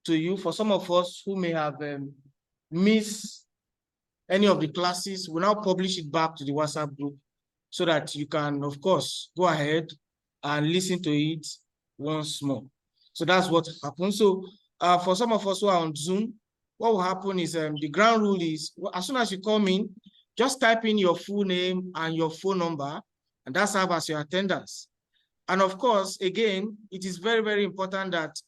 to you. For some of us who may have missed any of the classes, we'll now publish it back to the WhatsApp group so that you can, of course, go ahead and listen to it once more. So that's what happened. So for some of us who are on Zoom, what will happen is the ground rule is, as soon as you come in, just type in your full name and your phone number, and that's serve as your attendance. And of course, again, it is very, very important that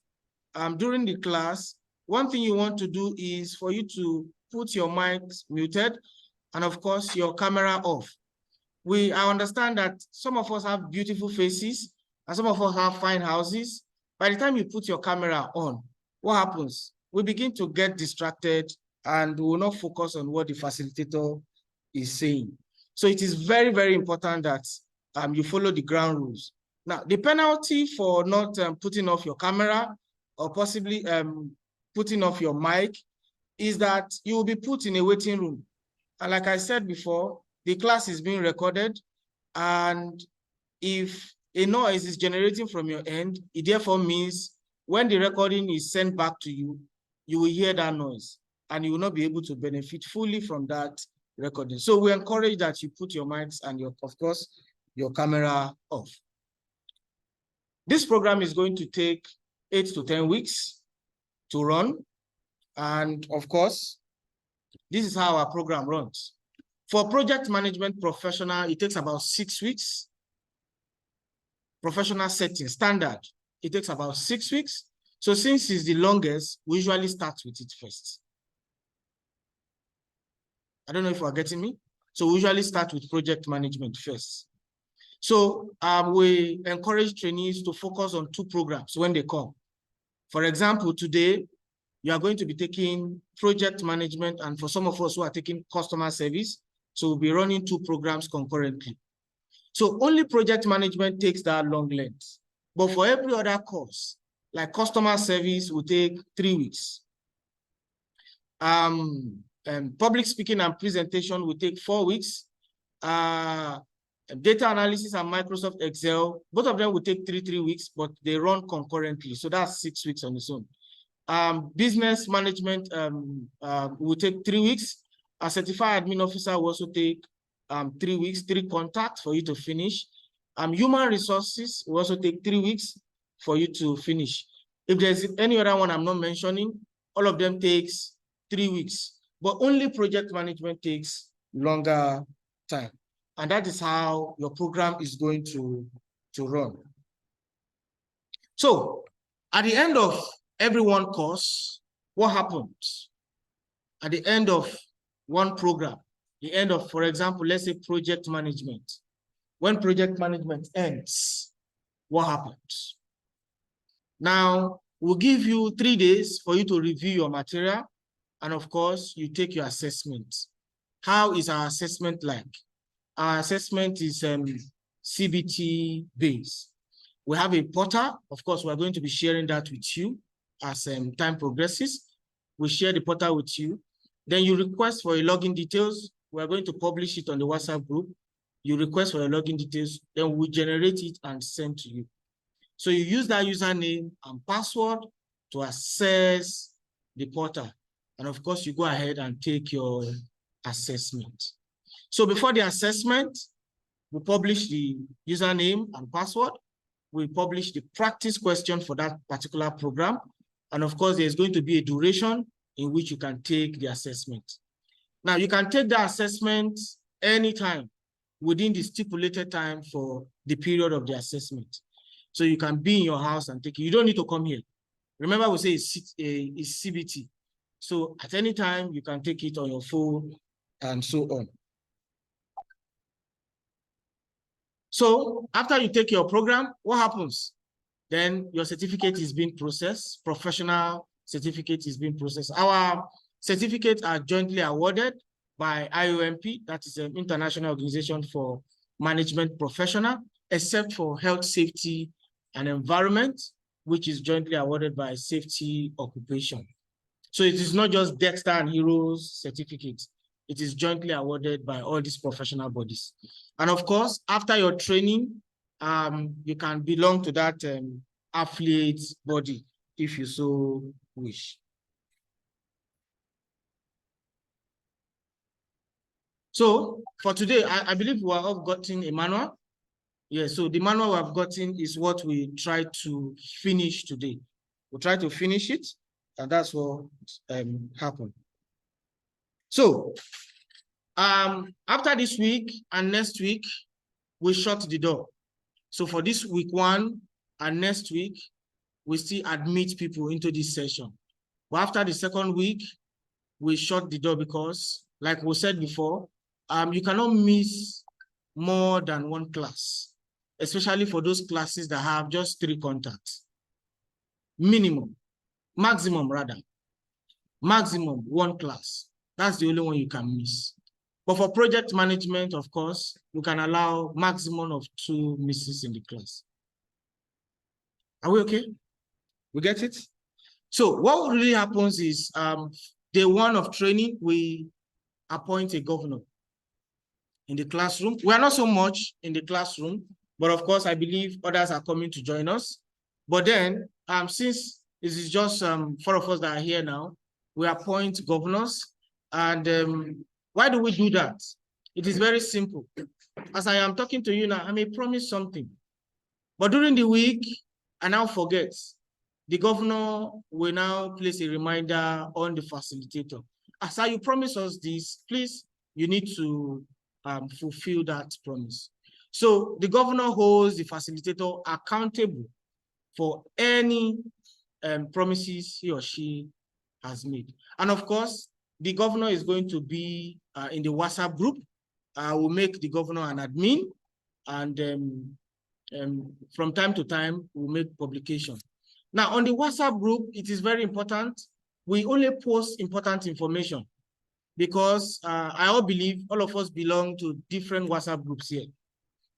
during the class, one thing you want to do is for you to put your mics muted and of course your camera off. I understand that some of us have beautiful faces and some of us have fine houses. By the time you put your camera on, what happens? We begin to get distracted and we will not focus on what the facilitator is saying. So it is very, very important that you follow the ground rules. Now, the penalty for not putting off your camera or possibly putting off your mic is that you will be put in a waiting room. And like I said before, the class is being recorded, and if a noise is generating from your end, it therefore means when the recording is sent back to you, you will hear that noise and you will not be able to benefit fully from that recording. So we encourage that you put your mics and of course, your camera off. This program is going to take 8 to 10 weeks to run. And of course, this is how our program runs. For project management professional, it takes about 6 weeks. Professional setting, standard, it takes about 6 weeks. So since it's the longest, we usually start with it first. I don't know if you are getting me. So we usually start with project management first. So we encourage trainees to focus on 2 programs when they come. For example, today, you are going to be taking project management, and for some of us who are taking customer service, so we'll be running 2 programs concurrently. So only project management takes that long length. But for every other course, like customer service will take 3 weeks. Public speaking and presentation will take 4 weeks. Data analysis and Microsoft Excel, both of them will take 3 weeks, but they run concurrently. So that's 6 weeks on its own. Business management will take 3 weeks. A certified admin officer will also take 3 weeks, 3 contacts for you to finish. Human resources will also take 3 weeks for you to finish. If there's any other one I'm not mentioning, all of them takes 3 weeks, but only project management takes longer time. And that is how your program is going to run. So at the end of every one course, what happens? At the end of one program, the end of, for example, let's say project management. When project management ends, what happens? Now, we'll give you 3 days for you to review your material. And of course, you take your assessment. How is our assessment like? Our assessment is CBT based. We have a portal. Of course, we're going to be sharing that with you as time progresses. We'll share the portal with you. Then you request for your login details. We're going to publish it on the WhatsApp group. You request for your login details, then we'll generate it and send to you. So you use that username and password to access the portal. And of course, you go ahead and take your assessment. So before the assessment, we publish the username and password. We publish the practice question for that particular program. And of course, there's going to be a duration in which you can take the assessment. Now, you can take the assessment anytime within the stipulated time for the period of the assessment. So you can be in your house and take it. You don't need to come here. Remember, we say it's CBT. So at any time, you can take it on your phone and so on. So after you take your program, what happens? Then your certificate is being processed. Professional certificate is being processed. Our certificates are jointly awarded by IOMP, that is an international organization for management professional, except for health, safety, and environment, which is jointly awarded by Safety Occupation. So it is not just Dexter and Heroes certificates. It is jointly awarded by all these professional bodies. And of course, after your training, you can belong to that affiliate body. if you so wish. So for today, I believe we have gotten a manual. Yes, so the manual we have gotten is what we try to finish today. We'll try to finish it, and that's what happened. So after this week and next week, we shut the door. So for this week 1 and next week, we still admit people into this session. But after the second week, we shut the door because, like we said before, you cannot miss more than one class, especially for those classes that have just 3 contacts. Maximum 1 class. That's the only one you can miss. But for project management, of course, you can allow maximum of 2 misses in the class. Are we okay? We get it? So what really happens is day 1 of training, we appoint a governor in the classroom. We are not so much in the classroom, but of course, I believe others are coming to join us. But then, since this is just 4 of us that are here now, we appoint governors. And why do we do that? It is very simple. As I am talking to you now, I may promise something, but during the week, I now forget. The governor will now place a reminder on the facilitator. As you promise us this, please, you need to fulfill that promise. So the governor holds the facilitator accountable for any promises he or she has made. And of course, the governor is going to be in the WhatsApp group. We'll make the governor an admin, and from time to time, we'll make publication. Now, on the WhatsApp group, it is very important. We only post important information because I all believe all of us belong to different WhatsApp groups here.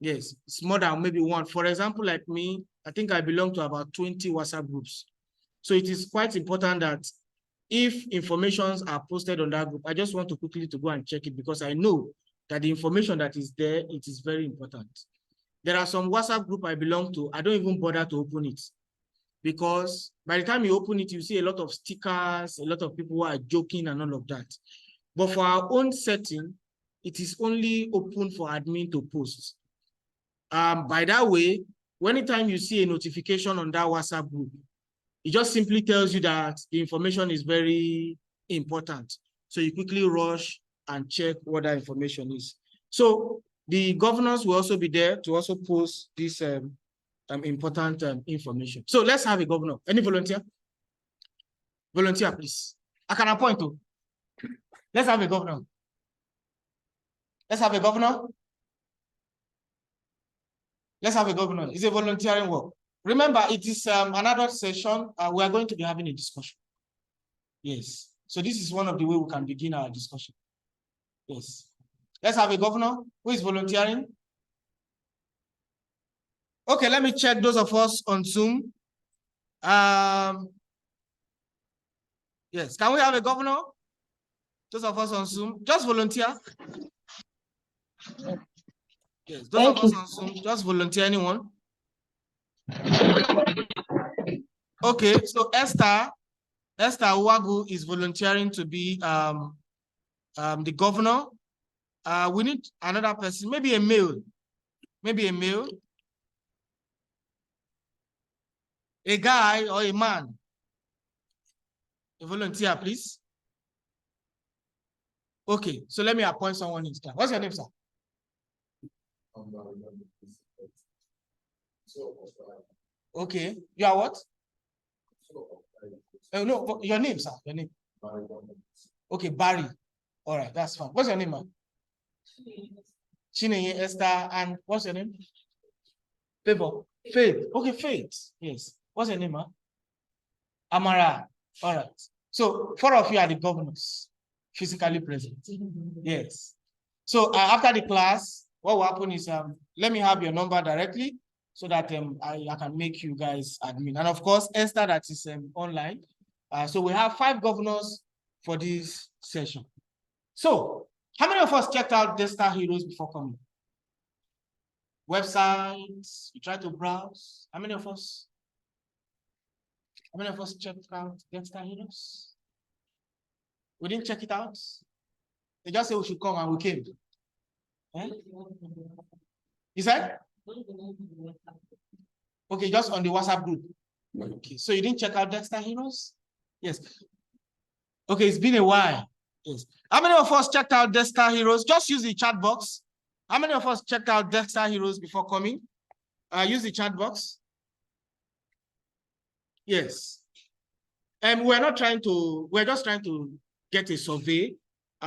Yes, it's more than maybe 1. For example, like me, I think I belong to about 20 WhatsApp groups. So it is quite important that if informations are posted on that group, I just want to quickly to go and check it because I know that the information that is there, it is very important. There are some WhatsApp group I belong to, I don't even bother to open it because by the time you open it, you see a lot of stickers, a lot of people who are joking and all of that. But for our own setting, it is only open for admin to post. By that way, anytime you see a notification on that WhatsApp group, it just simply tells you that the information is very important. So you quickly rush and check what that information is. So the governors will also be there to also post this important information. So let's have a governor. Any volunteer? Volunteer, please. I can appoint to. Let's have a governor. Let's have a governor. Let's have a governor. It's a volunteering work. Remember, it is an adult session. We are going to be having a discussion. Yes. So this is one of the ways we can begin our discussion. Yes. Let's have a governor who is volunteering. Okay, let me check those of us on Zoom. Yes, can we have a governor? Those of us on Zoom, just volunteer. Yes, those of us on Zoom, just volunteer anyone. Okay, so Esther Uwagu is volunteering to be the governor. We need another person, maybe a male. A guy or a man. A volunteer, please. Okay, so let me appoint someone in class. What's your name, sir? Okay, you are what? No, your name, sir. Your name. Okay, Barry. All right, that's fine. What's your name, man? Chinenye Esther, and what's your name? Favor. Faith. Okay, Faith. Yes. What's your name, man? Amara. All right. So 4 of you are the governors, physically present. Yes. So after the class, what will happen is let me have your number directly so that I can make you guys admin. And of course, Esther, that is online. So we have 5 governors for this session. So how many of us checked out Daystar Heroes before coming? Websites, you try to browse. How many of us? How many of us checked out Dexter Heroes? We didn't check it out. They just said we should come and we came. Eh? You said? Okay, just on the WhatsApp group. Okay, so you didn't check out Dexter Heroes? Yes. Okay, it's been a while. Yes. How many of us checked out Dexter Heroes? Just use the chat box. How many of us checked out Dexter Heroes before coming? Use the chat box. Yes. And we're just trying to get a survey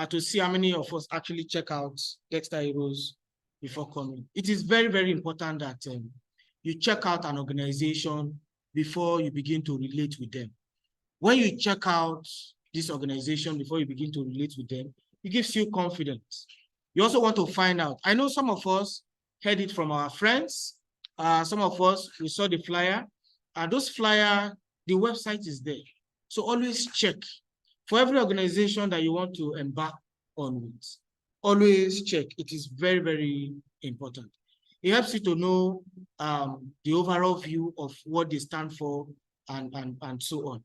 to see how many of us actually check out Dexter Heroes before coming. It is very, very important that you check out an organization before you begin to relate with them. When you check out this organization before you begin to relate with them, it gives you confidence. You also want to find out. I know some of us heard it from our friends. Some of us, we saw the flyer. Those flyer, the website is there. So always check. For every organization that you want to embark on with, always check. It is very, very important. It helps you to know the overall view of what they stand for and so on.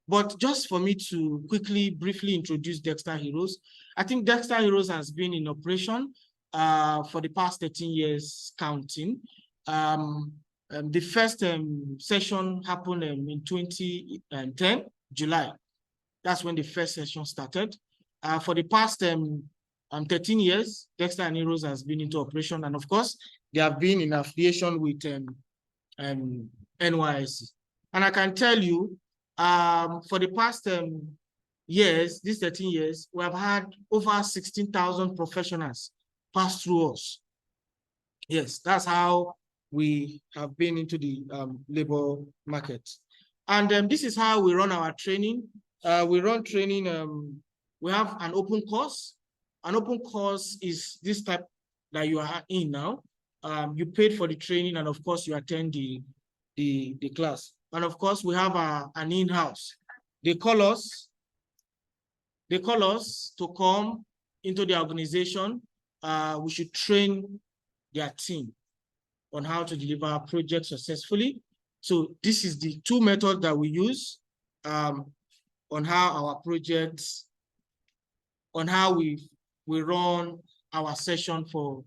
But just for me to briefly introduce Dexter Heroes, I think Dexter Heroes has been in operation for the past 13 years counting. The first session happened in 2010, July. That's when the first session started. For the past 13 years, Dexter Heroes has been into operation. And of course, they have been in affiliation with NYSC. And I can tell you, for the past years, these 13 years, we have had over 16,000 professionals pass through us. Yes, that's how we have been into the labor market. And this is how we run our training. We run training, we have an open course. An open course is this type that you are in now. You paid for the training and of course you attend the class. And of course we have an in-house. They call us to come into the organization. We should train their team on how to deliver our project successfully. So this is the two methods that we use on how our projects, on how we run our session for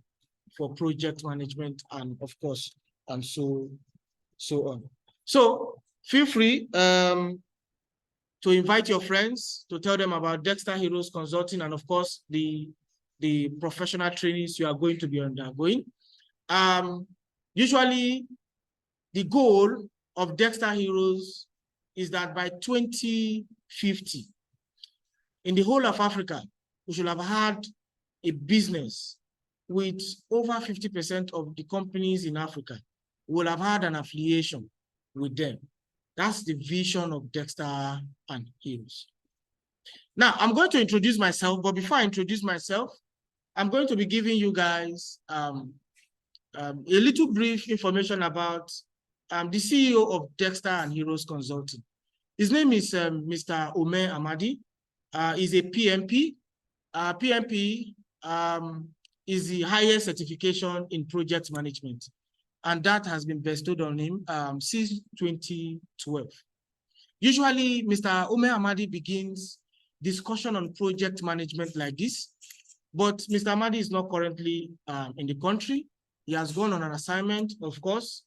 project management and of course, and so on. So feel free to invite your friends to tell them about Dexter Heroes Consulting and of course, the professional trainings you are going to be undergoing. Usually, the goal of Dexter Heroes is that by 2050, in the whole of Africa, we should have had a business with over 50% of the companies in Africa will have had an affiliation with them. That's the vision of Dexter and Heroes. Now, I'm going to introduce myself, but before I introduce myself, I'm going to be giving you guys a little brief information about the CEO of Dexter and Heroes Consulting. His name is Mr. Omer Amadi. He's a PMP. PMP is the highest certification in project management, and that has been bestowed on him since 2012. Usually, Mr. Omer Amadi begins discussion on project management like this, but Mr. Amadi is not currently in the country. He has gone on an assignment, of course,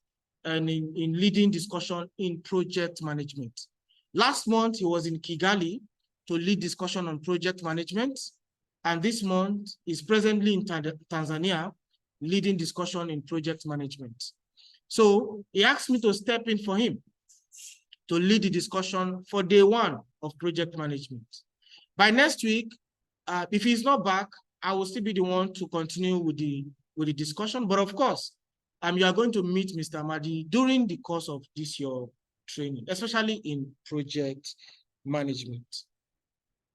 and in leading discussion in project management. Last month, he was in Kigali to lead discussion on project management. And this month is presently in Tanzania, leading discussion in project management. So he asked me to step in for him to lead the discussion for day one of project management. By next week, if he's not back, I will still be the one to continue with the discussion. But of course, you are going to meet Mr. Amadi during the course of this your training, especially in project management.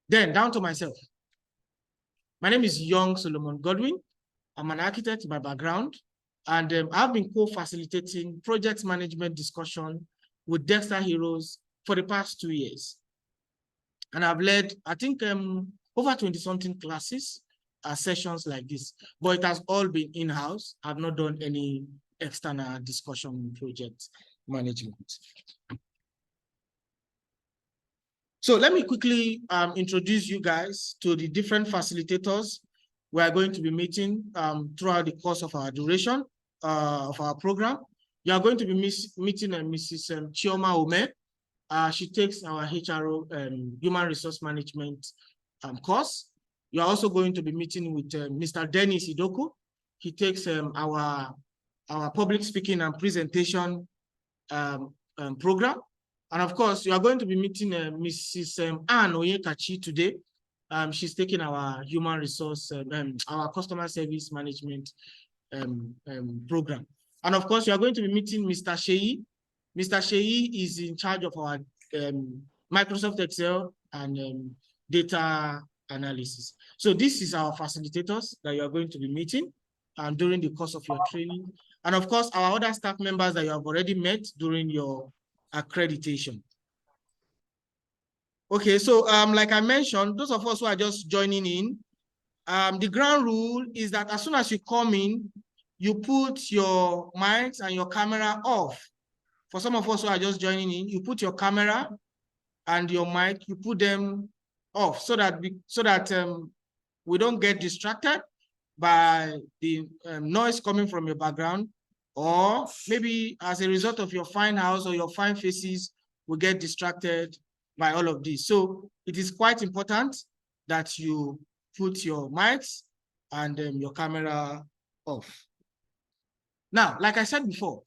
Then down to myself. My name is Young Solomon Godwin. I'm an architect by background, and I've been co-facilitating project management discussion with Dexter Heroes for the past 2 years. And I've led, I think, over 20-something classes, sessions like this, but it has all been in-house. I've not done any external discussion project management. So let me quickly introduce you guys to the different facilitators we are going to be meeting throughout the course of our duration of our program. You are going to be meeting Mrs. Chioma Ome. She takes our HRO Human Resource Management course. You are also going to be meeting with Mr. Dennis Idoku. He takes our public speaking and presentation program. And of course, you are going to be meeting Mrs. Anne Oyekachi today. She's taking our human resource, our customer service management program. And of course, you are going to be meeting Mr. Sheyi. Mr. Sheyi is in charge of our Microsoft Excel and data analysis. So this is our facilitators that you are going to be meeting during the course of your training. And of course, our other staff members that you have already met during your accreditation. Okay, so like I mentioned, those of us who are just joining in, the ground rule is that as soon as you come in, you put your mics and your camera off. For some of us who are just joining in, you put your camera and your mic, you put them off so that we don't get distracted by the noise coming from your background, or maybe as a result of your fine house or your fine faces, we get distracted by all of this. So it is quite important that you put your mics and your camera off. Now, like I said before,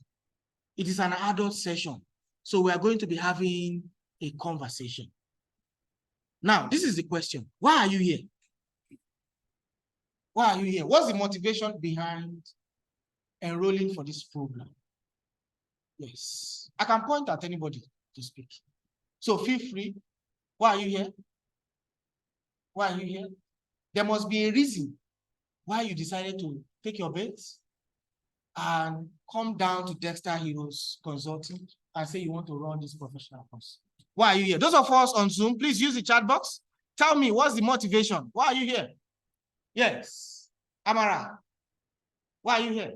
it is an adult session. So we are going to be having a conversation. Now, this is the question. Why are you here? Why are you here? What's the motivation behind enrolling for this program? Yes, I can point at anybody to speak. So feel free. Why are you here? Why are you here? There must be a reason why you decided to take your bets and come down to Dexter Heroes Consulting and say you want to run this professional course. Why are you here? Those of us on Zoom, please use the chat box. Tell me, what's the motivation? Why are you here? Yes. Amara, why are you here?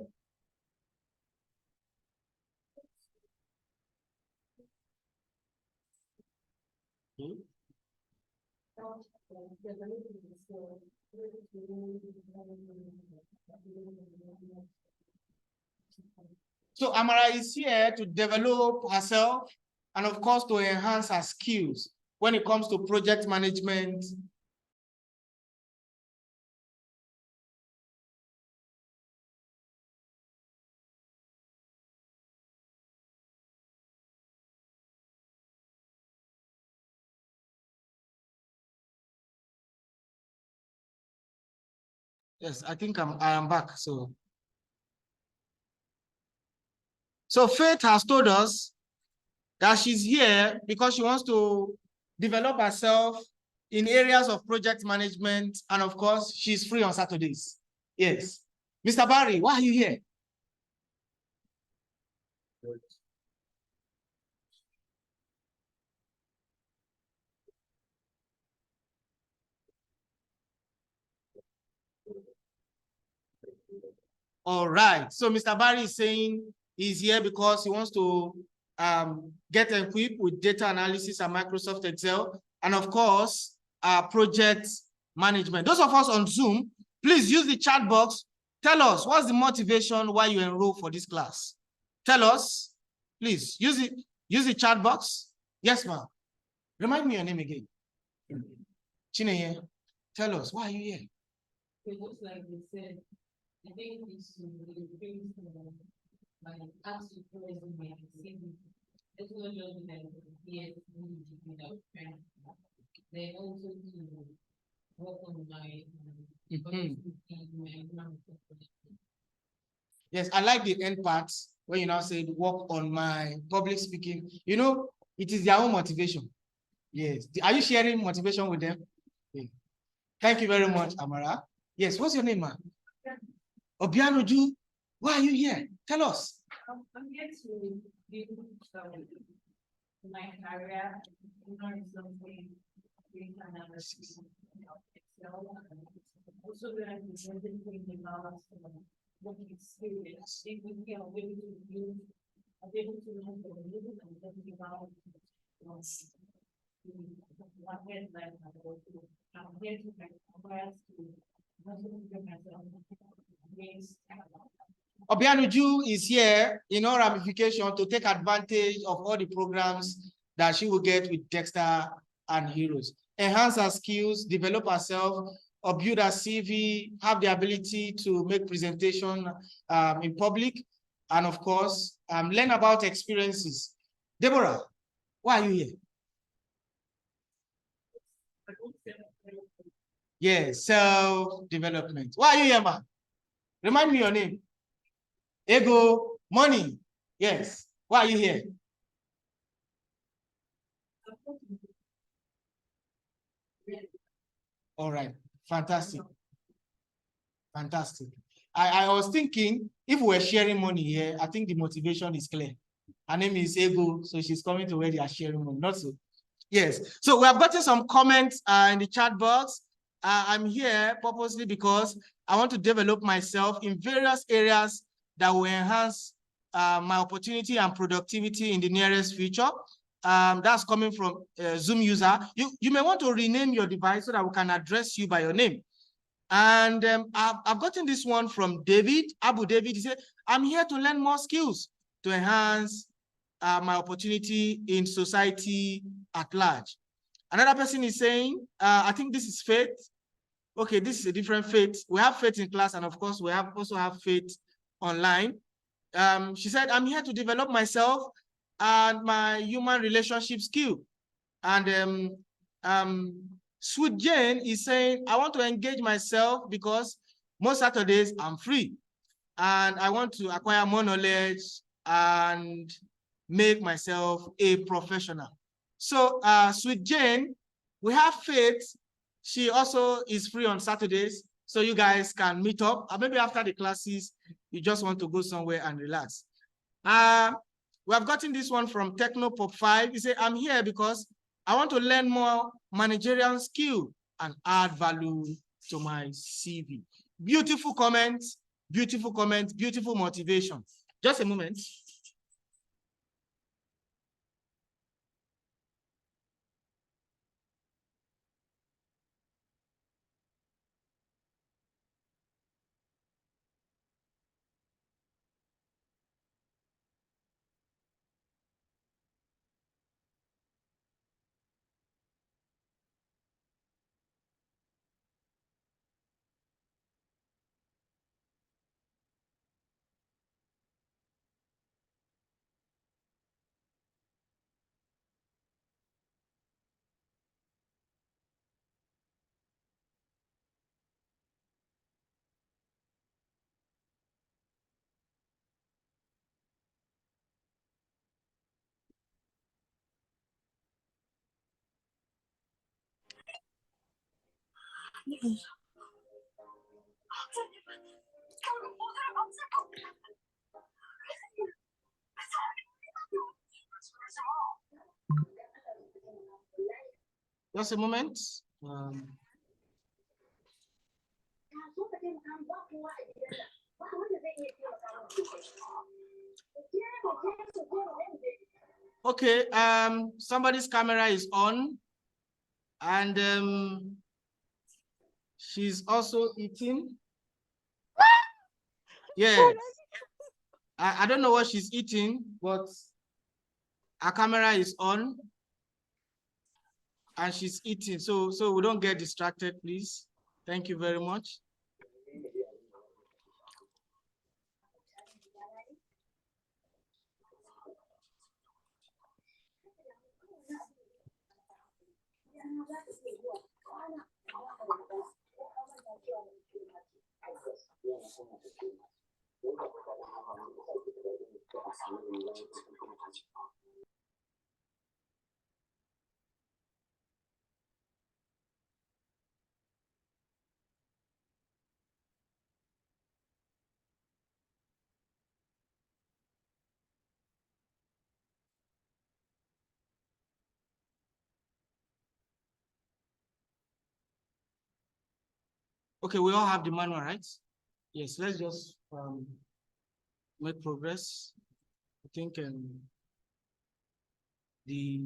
So Amara is here to develop herself and of course to enhance her skills when it comes to project management. Yes, I think I am back. So Faith has told us that she's here because she wants to develop herself in areas of project management. And of course, she's free on Saturdays. Yes. Mr. Barry, why are you here? All right. So Mr. Barry is saying he's here because he wants to get equipped with data analysis and Microsoft Excel, and of course, project management. Those of us on Zoom, please use the chat box. Tell us, what's the motivation why you enroll for this class? Tell us, please, use the chat box. Yes, ma'am. Remind me your name again. Chineye, tell us, why are you here? It looks like they said, I think it's to increase my attitude towards my CV. It's not just like yes, they also to work on my Yes, I like the end part when you now say work on my public speaking. You know, it is their own motivation. Yes. Are you sharing motivation with them? Yeah. Thank you very much, Amara. Yes, what's your name, man? Obianoju, why are you here? Tell us. I'm here to build my career, learn something, also learn something about what experience. If we are able to use, are able to learn from living and learning about here to like I'm here to like congrats to myself against Obianuju is here in all ramification to take advantage of all the programs that she will get with Dexter and Heroes. Enhance her skills, develop herself, or build her CV, have the ability to make presentation in public, and of course, learn about experiences. Deborah, why are you here? Yes, self-development. Why are you here, man? Remind me your name. Ego, money. Yes. Why are you here? All right. Fantastic. Fantastic. I was thinking if we're sharing money here, I think the motivation is clear. Her name is Ego, so she's coming to where they are sharing money. Not so. Yes. So we have gotten some comments in the chat box. I'm here purposely because I want to develop myself in various areas that will enhance my opportunity and productivity in the nearest future. That's coming from Zoom user. You may want to rename your device so that we can address you by your name. And I've gotten this one from David, Abu David. He said, I'm here to learn more skills to enhance my opportunity in society at large. Another person is saying, I think this is Faith. Okay, this is a different Faith. We have Faith in class, and of course, we also have Faith online. She said, I'm here to develop myself and my human relationship skill. And Sweet Jane is saying, I want to engage myself because most Saturdays I'm free and I want to acquire more knowledge and make myself a professional. So Sweet Jane, we have Faith. She also is free on Saturdays, so you guys can meet up. Or maybe after the classes, you just want to go somewhere and relax. We have gotten this one from Technopop 5. He said, I'm here because I want to learn more managerial skill and add value to my CV. Beautiful comments, beautiful comments, beautiful motivation. Just a moment. Just a moment. Okay, somebody's camera is on, and she's also eating. Yes. I don't know what she's eating, but her camera is on and she's eating. So we don't get distracted, please. Thank you very much. Okay, we all have the manual, right? Yes, let's just make progress. I think the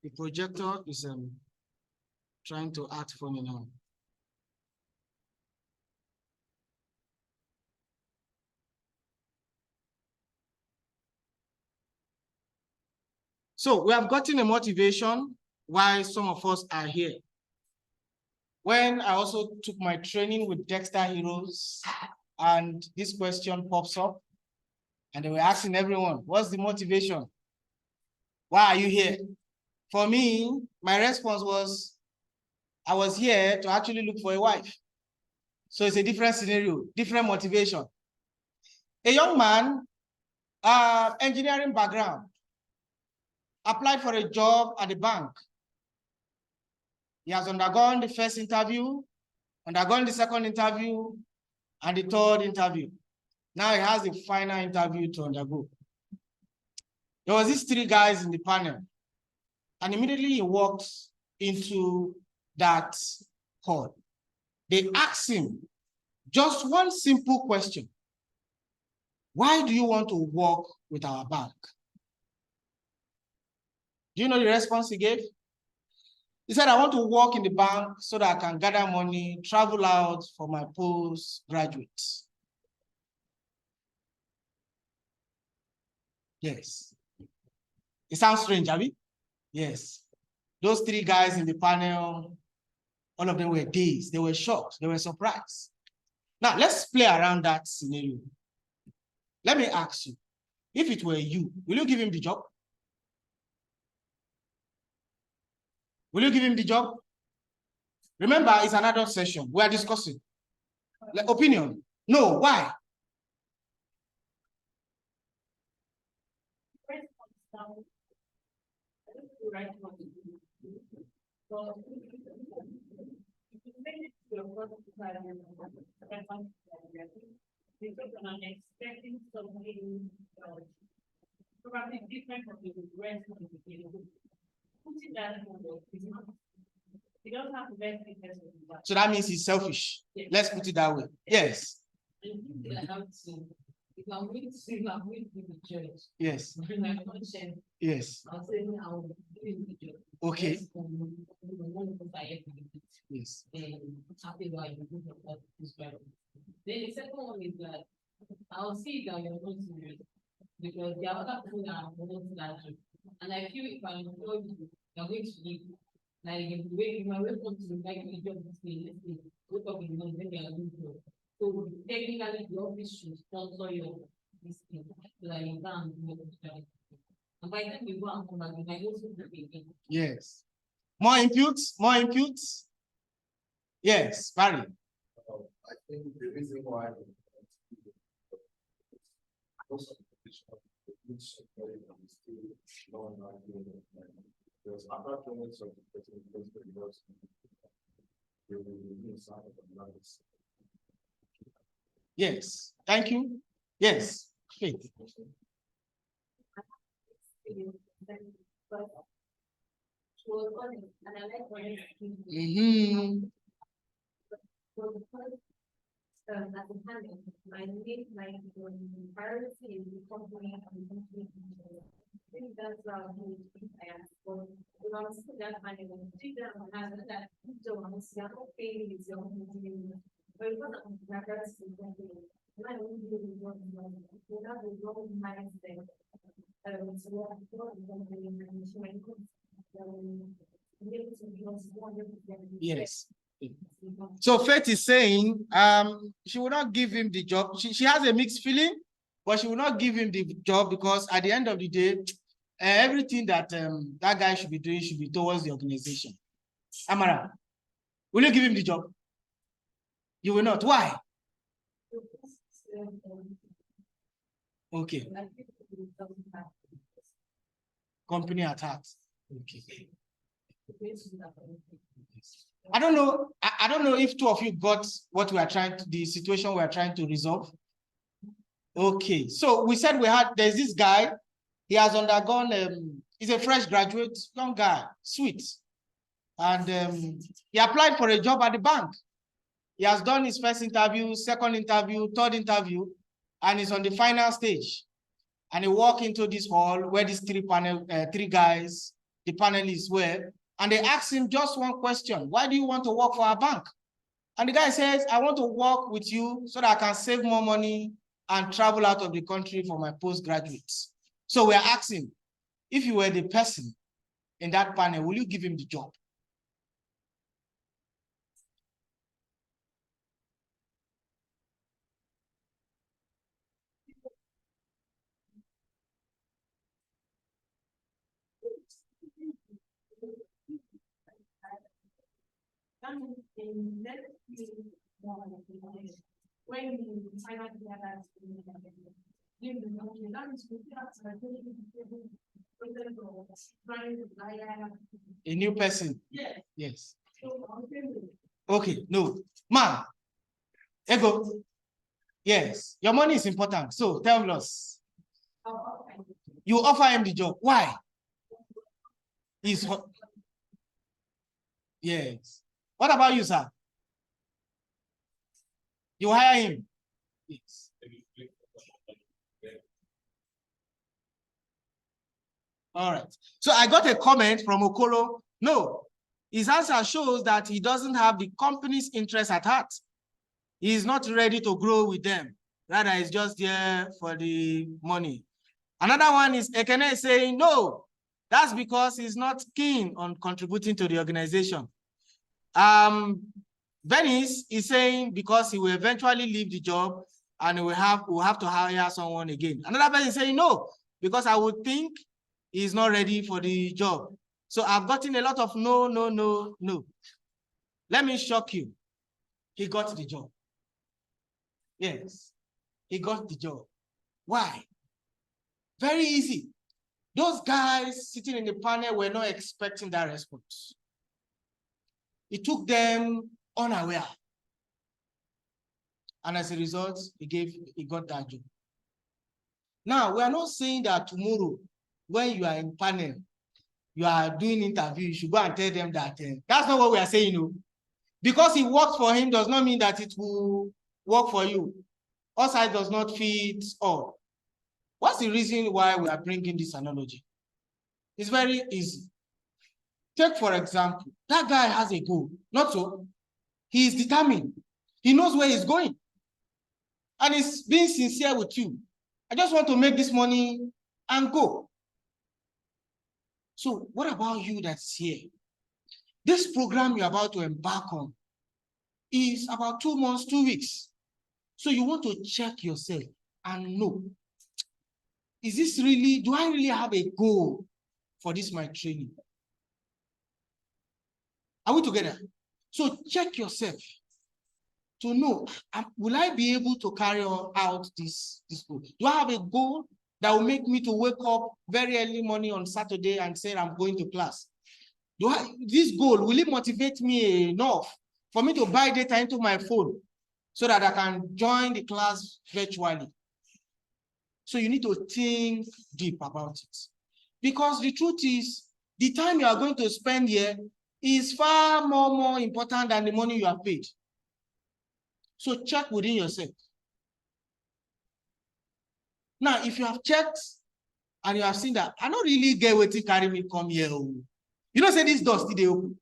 The projector is trying to act funny now. So we have gotten a motivation why some of us are here. When I also took my training with Dexter Heroes, and this question pops up, and they were asking everyone, what's the motivation? Why are you here? For me, my response was, I was here to actually look for a wife. So it's a different scenario, different motivation. A young man, engineering background, applied for a job at the bank. He has undergone the first interview, undergone the second interview, and the third interview. Now he has the final interview to undergo. There was these 3 guys in the panel, and immediately he walked into that hall. They asked him just one simple question. Why do you want to work with our bank? Do you know the response he gave? He said, I want to work in the bank so that I can gather money, travel out for my postgraduate. Yes. It sounds strange, Abby? Yes. Those 3 guys in the panel, all of them were dazed. They were shocked. They were surprised. Now, let's play around that scenario. Let me ask you, if it were you, will you give him the job? Will you give him the job? Remember, it's an adult session. We are discussing. Like, opinion. No, why? Because I'm expecting something probably different from the rest of the video. Putting that he doesn't have the best interest of the. So that means he's selfish. Yes. Let's put it that way. Yes. And I have to, if I'm going to the church. Yes. Yes. I'll say I will do the church. Okay. Yes. Happy life. Then the second one is that I'll see that you're not serious because there are other people that are not that true. And I feel if I'm told you, you're going to leave, like if you might wake up to like the job this day, let's say, wake up in the morning, then you are doing job. So technically the office should sponsor your this thing so that you can do it. And by the time you go and come back, you might also do it again. Yes. More inputs, more inputs. Yes, Barry. I think the reason why most of the because apart from it, some because yes, thank you. Yes, Faith. Mm-hmm. At the time, my priority is the company and the company. I think that's I asked for. When I was that money, when you that so I'm paying is your own. But it's not that's the company. And I won't be able to work without the wrong mindset. So I'm yes. So Faith is saying she will not give him the job. She has a mixed feeling, but she will not give him the job because at the end of the day, everything that that guy should be doing should be towards the organization. Amara, will you give him the job? You will not. Why? Okay. Company at heart. Okay. I don't know. I don't know if 2 of you got what we are trying to, the situation we are trying to resolve. Okay, so we said there's this guy. He has undergone. He's a fresh graduate, young guy, sweet, and he applied for a job at the bank. He has done his first interview, second interview, third interview, and he's on the final stage. And he walked into this hall where these 3 guys the panelists were, and they asked him just one question: why do you want to work for our bank? And the guy says, I want to work with you so that I can save more money and travel out of the country for my postgraduates. So we're asking, if you were the person in that panel, will you give him the job? When you sign up together, A new person? yes. Yes. Okay, no. Man, Ego. Yes, your money is important. So tell us. You offer him the job. Why? He's yes. What about you, sir? You hire him? Yes. All right. So I got a comment from Okoro. No, his answer shows that he doesn't have the company's interest at heart. He is not ready to grow with them. Rather, he's just there for the money. Another one is Ekene saying, no, that's because he's not keen on contributing to the organization. Venice is saying because he will eventually leave the job and we'll have to hire someone again. Another person is saying, no, because I would think he's not ready for the job. So I've gotten a lot of no, no, no, no. Let me shock you. He got the job. Yes, he got the job. Why? Very easy. Those guys sitting in the panel were not expecting that response. It took them unaware. And as a result, he got that job. Now, we are not saying that tomorrow, when you are in panel, you are doing interview, you should go and tell them that. That's not what we are saying. No. Because it works for him does not mean that it will work for you. All sides does not fit all. What's the reason why we are bringing this analogy? It's very easy. Take, for example, that guy has a goal. Not so. He is determined. He knows where he's going. And he's being sincere with you. I just want to make this money and go. So what about you that's here? This program you're about to embark on is about 2 months, 2 weeks. So you want to check yourself and know, is this really, do I really have a goal for this, my training? Are we together? So check yourself to know, will I be able to carry out this goal? Do I have a goal that will make me to wake up very early morning on Saturday and say I'm going to class? This goal, will it motivate me enough for me to buy data into my phone so that I can join the class virtually? So you need to think deep about it. Because the truth is, the time you are going to spend here is far more important than the money you have paid. So check within yourself. Now, if you have checked and you have seen that, I don't really get what to carry me come here. You don't say this door still dey open.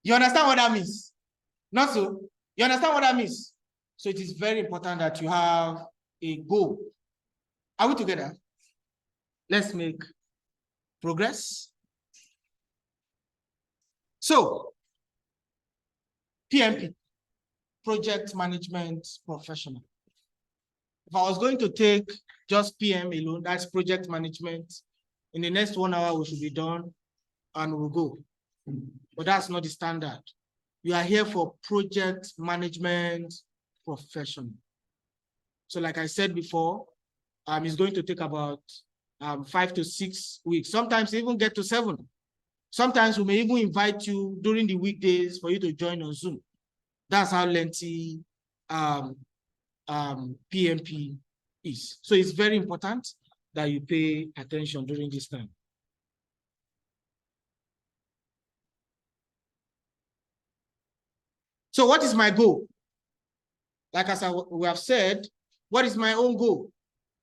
You understand what that means? Not so. You understand what that means? So it is very important that you have a goal. Are we together? Let's make progress. So, PMP, Project Management Professional. If I was going to take just PM alone, that's project management, in the next 1 hour we should be done and we'll go. But that's not the standard. You are here for project management professional. So like I said before, it's going to take about 5 to 6 weeks. Sometimes even get to 7. Sometimes we may even invite you during the weekdays for you to join on Zoom. That's how lengthy PMP is. So it's very important that you pay attention during this time. So what is my goal? Like as we have said, what is my own goal?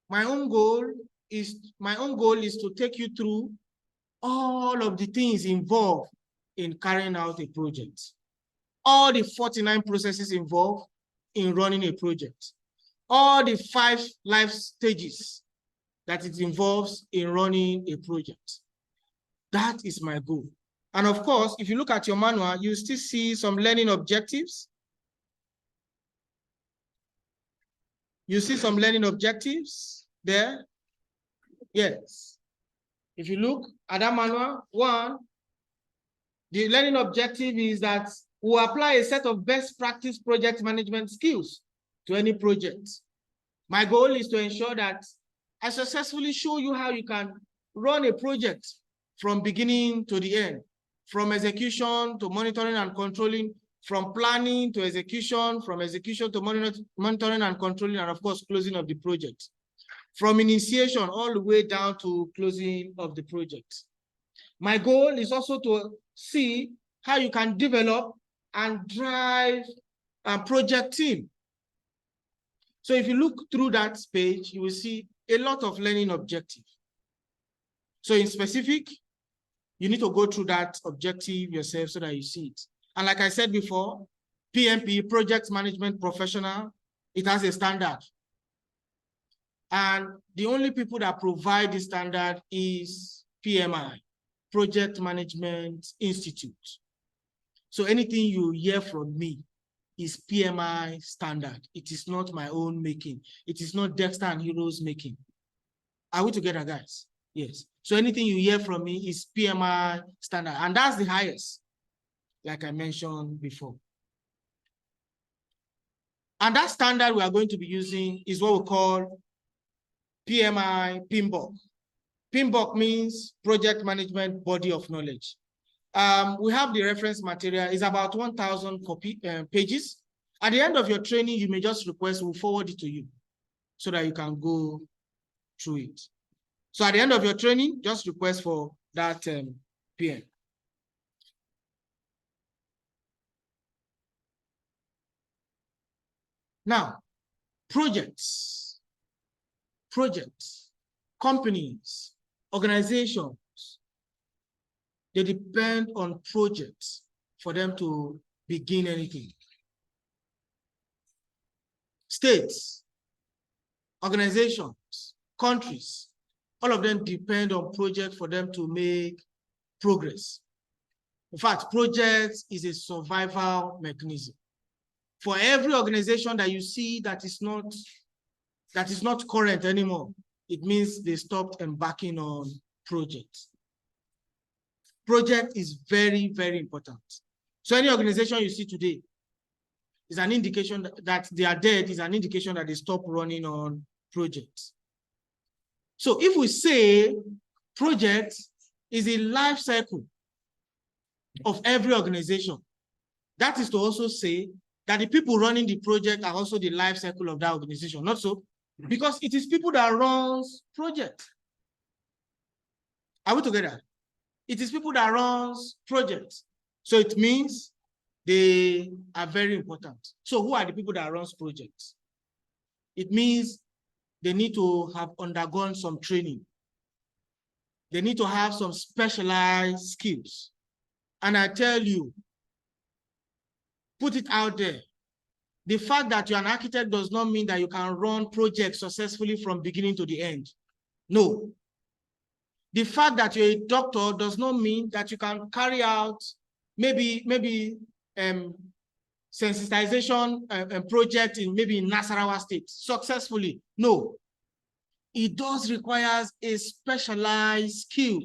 My own goal is to take you through all of the things involved in carrying out a project, all the 49 processes involved in running a project, all the 5 life stages that it involves in running a project. That is my goal. And of course, if you look at your manual, you still see some learning objectives. You see some learning objectives there? Yes. If you look at that manual, 1, the learning objective is that we apply a set of best practice project management skills to any project. My goal is to ensure that I successfully show you how you can run a project from beginning to the end, from execution to monitoring and controlling, from planning to execution, from execution to monitoring and controlling, and of course, closing of the project. From initiation all the way down to closing of the project. My goal is also to see how you can develop and drive a project team. So if you look through that page, you will see a lot of learning objectives. So in specific, you need to go through that objective yourself so that you see it. And like I said before, PMP, Project Management Professional, it has a standard. And the only people that provide the standard is PMI, Project Management Institute. So anything you hear from me is PMI standard. It is not my own making. It is not Dexter and Heroes making. Are we together, guys? Yes. So anything you hear from me is PMI standard. And that's the highest, like I mentioned before. And that standard we are going to be using is what we call PMI PMBOK. PMBOK means Project Management Body of Knowledge. We have the reference material. It's about 1,000 pages. At the end of your training, you may just request, we'll forward it to you so that you can go through it. So at the end of your training, just request for that PM. Now, projects, companies, organizations, they depend on projects for them to begin anything. States, organizations, countries, all of them depend on projects for them to make progress. In fact, projects is a survival mechanism. For every organization that you see that is not current anymore, it means they stopped embarking on projects. Project is very, very important. So any organization you see today is an indication that they are dead, is an indication that they stopped running on projects. So if we say project is a life cycle of every organization, that is to also say that the people running the project are also the life cycle of that organization. Not so, because it is people that runs project. Are we together? It is people that runs projects. So it means they are very important. So who are the people that runs projects? It means they need to have undergone some training. They need to have some specialized skills. And I tell you, put it out there. The fact that you're an architect does not mean that you can run projects successfully from beginning to the end. No. The fact that you're a doctor does not mean that you can carry out maybe sensitization project in Nasarawa State successfully. No. It does require a specialized skill.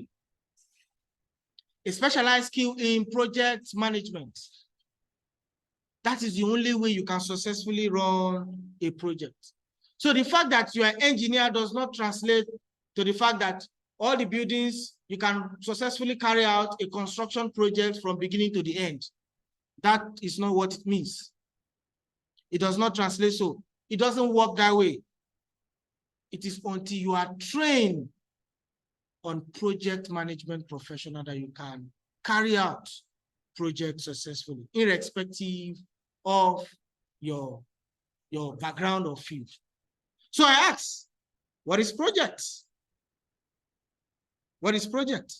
A specialized skill in project management. That is the only way you can successfully run a project. So the fact that you are an engineer does not translate to the fact that all the buildings, you can successfully carry out a construction project from beginning to the end. That is not what it means. It does not translate so. It doesn't work that way. It is until you are trained on project management professional that you can carry out projects successfully, irrespective of your background or field. So I ask, what is project? What is project?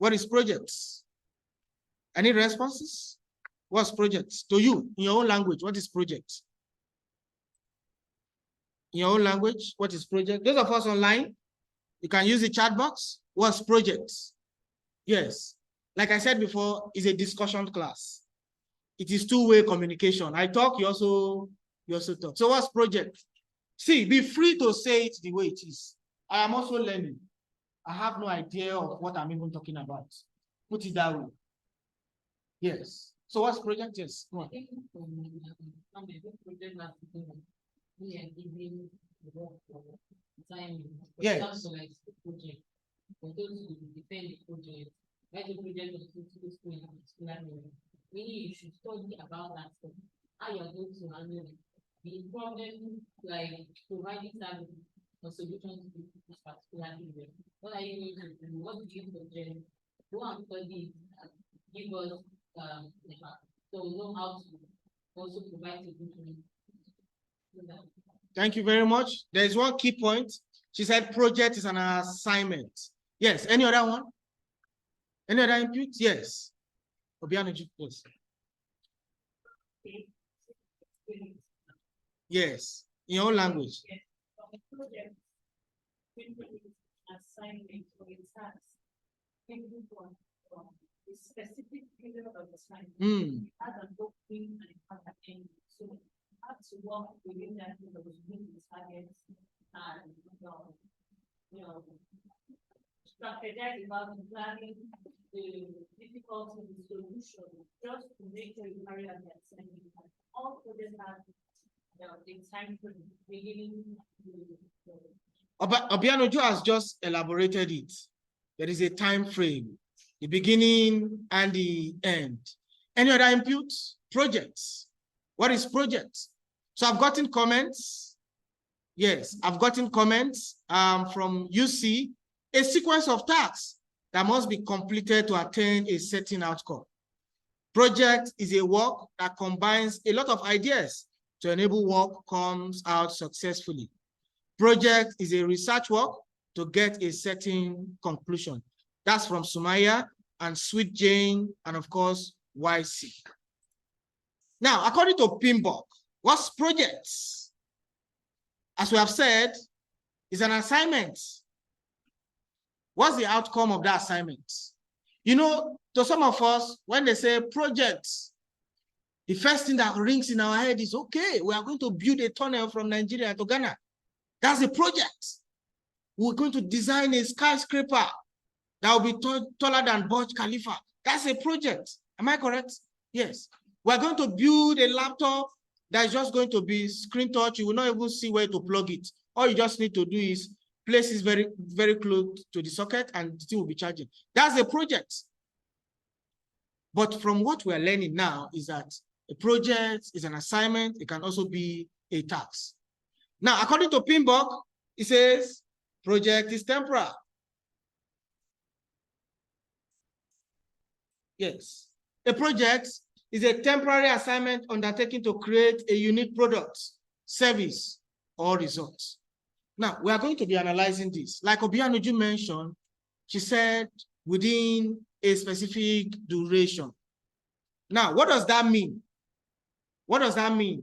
What is projects? Any responses? What's projects? To you, in your own language, what is project? In your own language, what is project? Those of us online, you can use the chat box. What's projects? Yes. Like I said before, it's a discussion class. It is two-way communication. I talk, you also talk. So what's project? See, be free to say it the way it is. I am also learning. I have no idea of what I'm even talking about. Put it that way. Yes. So what's project? Yes. Go on. I think project that we are giving work for time. Yes. Like project. For those who defend the project, write a project of school, meaning you should study about that stuff. How you are going to handle the problem, like providing service or solutions to this particular area. What are you going to do? What do you project? Go and study it, give us so we know how to also provide solutions. Thank you very much. There is one key point. She said project is an assignment. Yes. Any other one? Any other input? Yes. Obianuju, yes. Yes. In your own language. Assignment for its task. The specific period of the time. As a doctrine and pattern. So have to work within that period of the targets and strategize about planning the difficulty in the solution just to make sure you carry out the assignment. All projects have the time frame beginning. Obianuju has just elaborated it. There is a time frame, the beginning and the end. Any other inputs? Projects. What is projects? So I've gotten comments. Yes, I've gotten comments from UC, a sequence of tasks that must be completed to attain a certain outcome. Project is a work that combines a lot of ideas to enable work comes out successfully. Project is a research work to get a certain conclusion. That's from Sumaya and Sweet Jane, and of course, YC. Now, according to PMBOK, what's projects? As we have said, is an assignment. What's the outcome of that assignment? You know, to some of us, when they say projects, the first thing that rings in our head is, okay, we are going to build a tunnel from Nigeria to Ghana. That's a project. We're going to design a skyscraper that will be taller than Burj Khalifa. That's a project. Am I correct? Yes. We're going to build a laptop that's just going to be screen touch. You will not even see where to plug it. All you just need to do is place it very, very close to the socket and the thing will be charging. That's a project. But from what we're learning now is that a project is an assignment. It can also be a task. Now, according to PMBOK, it says project is temporal. Yes. A project is a temporary assignment undertaken to create a unique product, service, or result. Now, we are going to be analyzing this. Like Obianuju mentioned, she said within a specific duration. Now, what does that mean? What does that mean?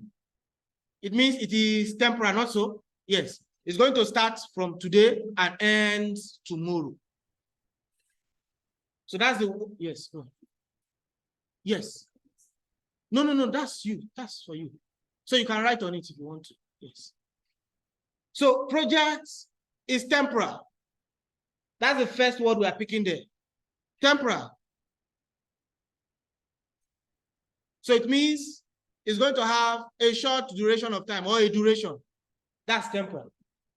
It means it is temporal, not so? Yes. It's going to start from today and end tomorrow. So that's the, yes. Go. Yes. No, that's you. That's for you. So you can write on it if you want to. Yes. So project is temporal. That's the first word we are picking there. Temporal. So it means it's going to have a short duration of time or a duration. That's temporal.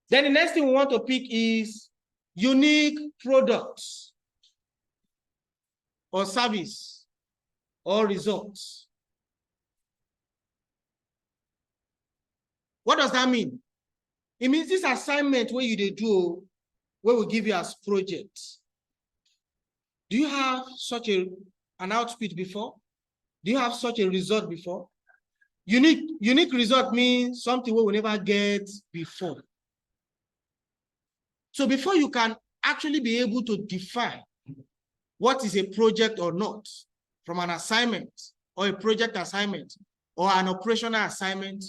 Then the next thing we want to pick is unique products or service or results. What does that mean? It means this assignment where you do, where we give you as project. Do you have such an output before? Do you have such a result before? Unique result means something we will never get before. So before you can actually be able to define what is a project or not from an assignment or a project assignment or an operational assignment,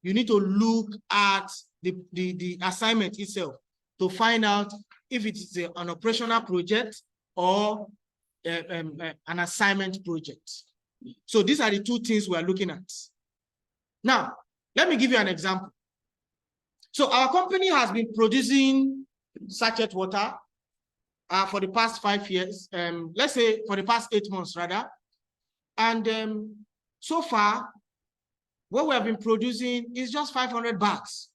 you need to look at the assignment itself to find out if it is an operational project or an assignment project. So these are the two things we are looking at. Now, let me give you an example. So our company has been producing sachet water for the past 5 years, let's say for the past 8 months rather. And so far, what we have been producing is just 500 bags.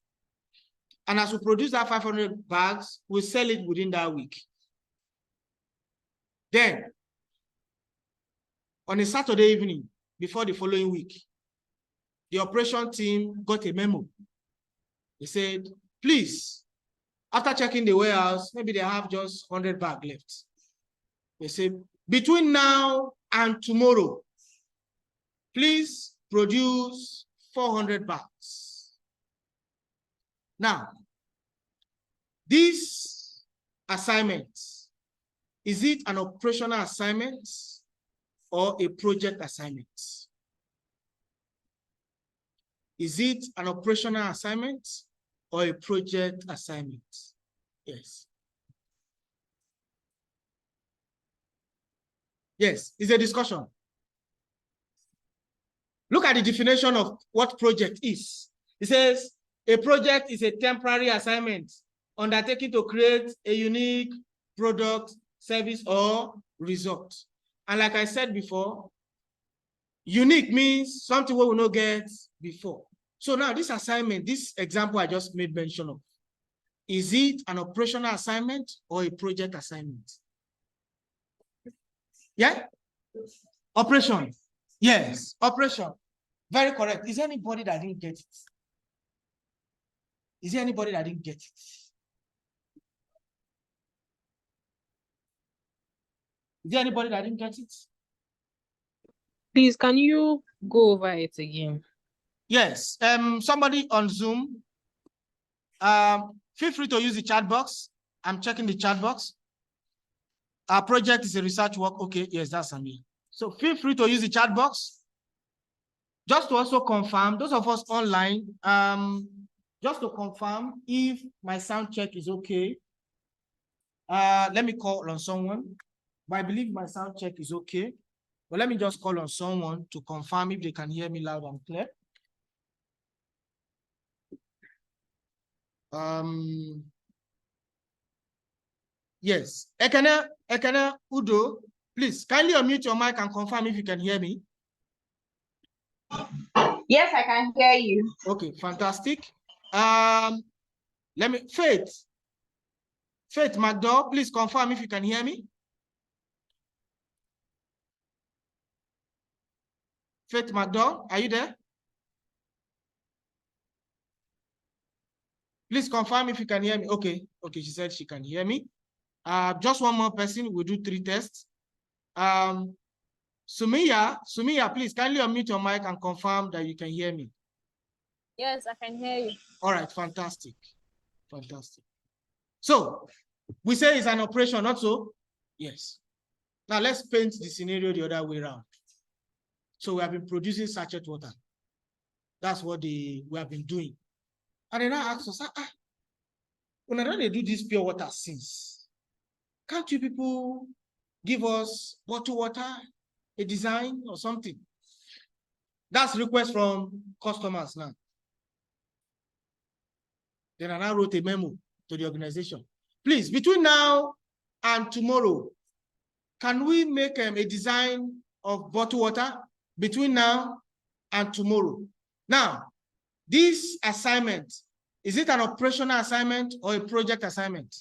And as we produce that 500 bags, we sell it within that week. Then, on a Saturday evening, before the following week, the operation team got a memo. They said, please, after checking the warehouse, maybe they have just 100 bags left. They said, between now and tomorrow, please produce 400 bags. Now, this assignment, is it an operational assignment or a project assignment? Is it an operational assignment or a project assignment? Yes. Yes, it's a discussion. Look at the definition of what project is. It says a project is a temporary assignment undertaken to create a unique product, service, or result. And like I said before, unique means something we will not get before. So now this assignment, this example I just made mention of, is it an operational assignment or a project assignment? Yeah? Operation. Yes, operation. Very correct. Is there anybody that didn't get it? Is there anybody that didn't get it? Is there anybody that didn't get it? Please, can you go over it again? Yes. Somebody on Zoom, feel free to use the chat box. I'm checking the chat box. Our project is a research work. Okay, yes, that's me. So feel free to use the chat box. Just to also confirm, those of us online, just to confirm if my sound check is okay. Let me call on someone. But I believe my sound check is okay. But let me just call on someone to confirm if they can hear me loud and clear. Yes, Ekene Udo, please kindly unmute your mic and confirm if you can hear me. Yes, I can hear you. Okay, fantastic. Let me, Faith McDowell, please confirm if you can hear me. Faith McDowell, are you there? Please confirm if you can hear me. Okay, she said she can hear me. Just one more person, we'll do 3 tests. Sumiya, please kindly unmute your mic and confirm that you can hear me. Yes, I can hear you. All right, fantastic. So, we say it's an operation, not so? Yes. Now, let's paint the scenario the other way around. So, we have been producing sachet water. That's what we have been doing. And then I asked us, when I don't do this pure water since, can't you people give us bottled water, a design or something? That's request from customers now. Then I now wrote a memo to the organization. Please, between now and tomorrow, can we make a design of bottled water between now and tomorrow? Now, this assignment, is it an operational assignment or a project assignment?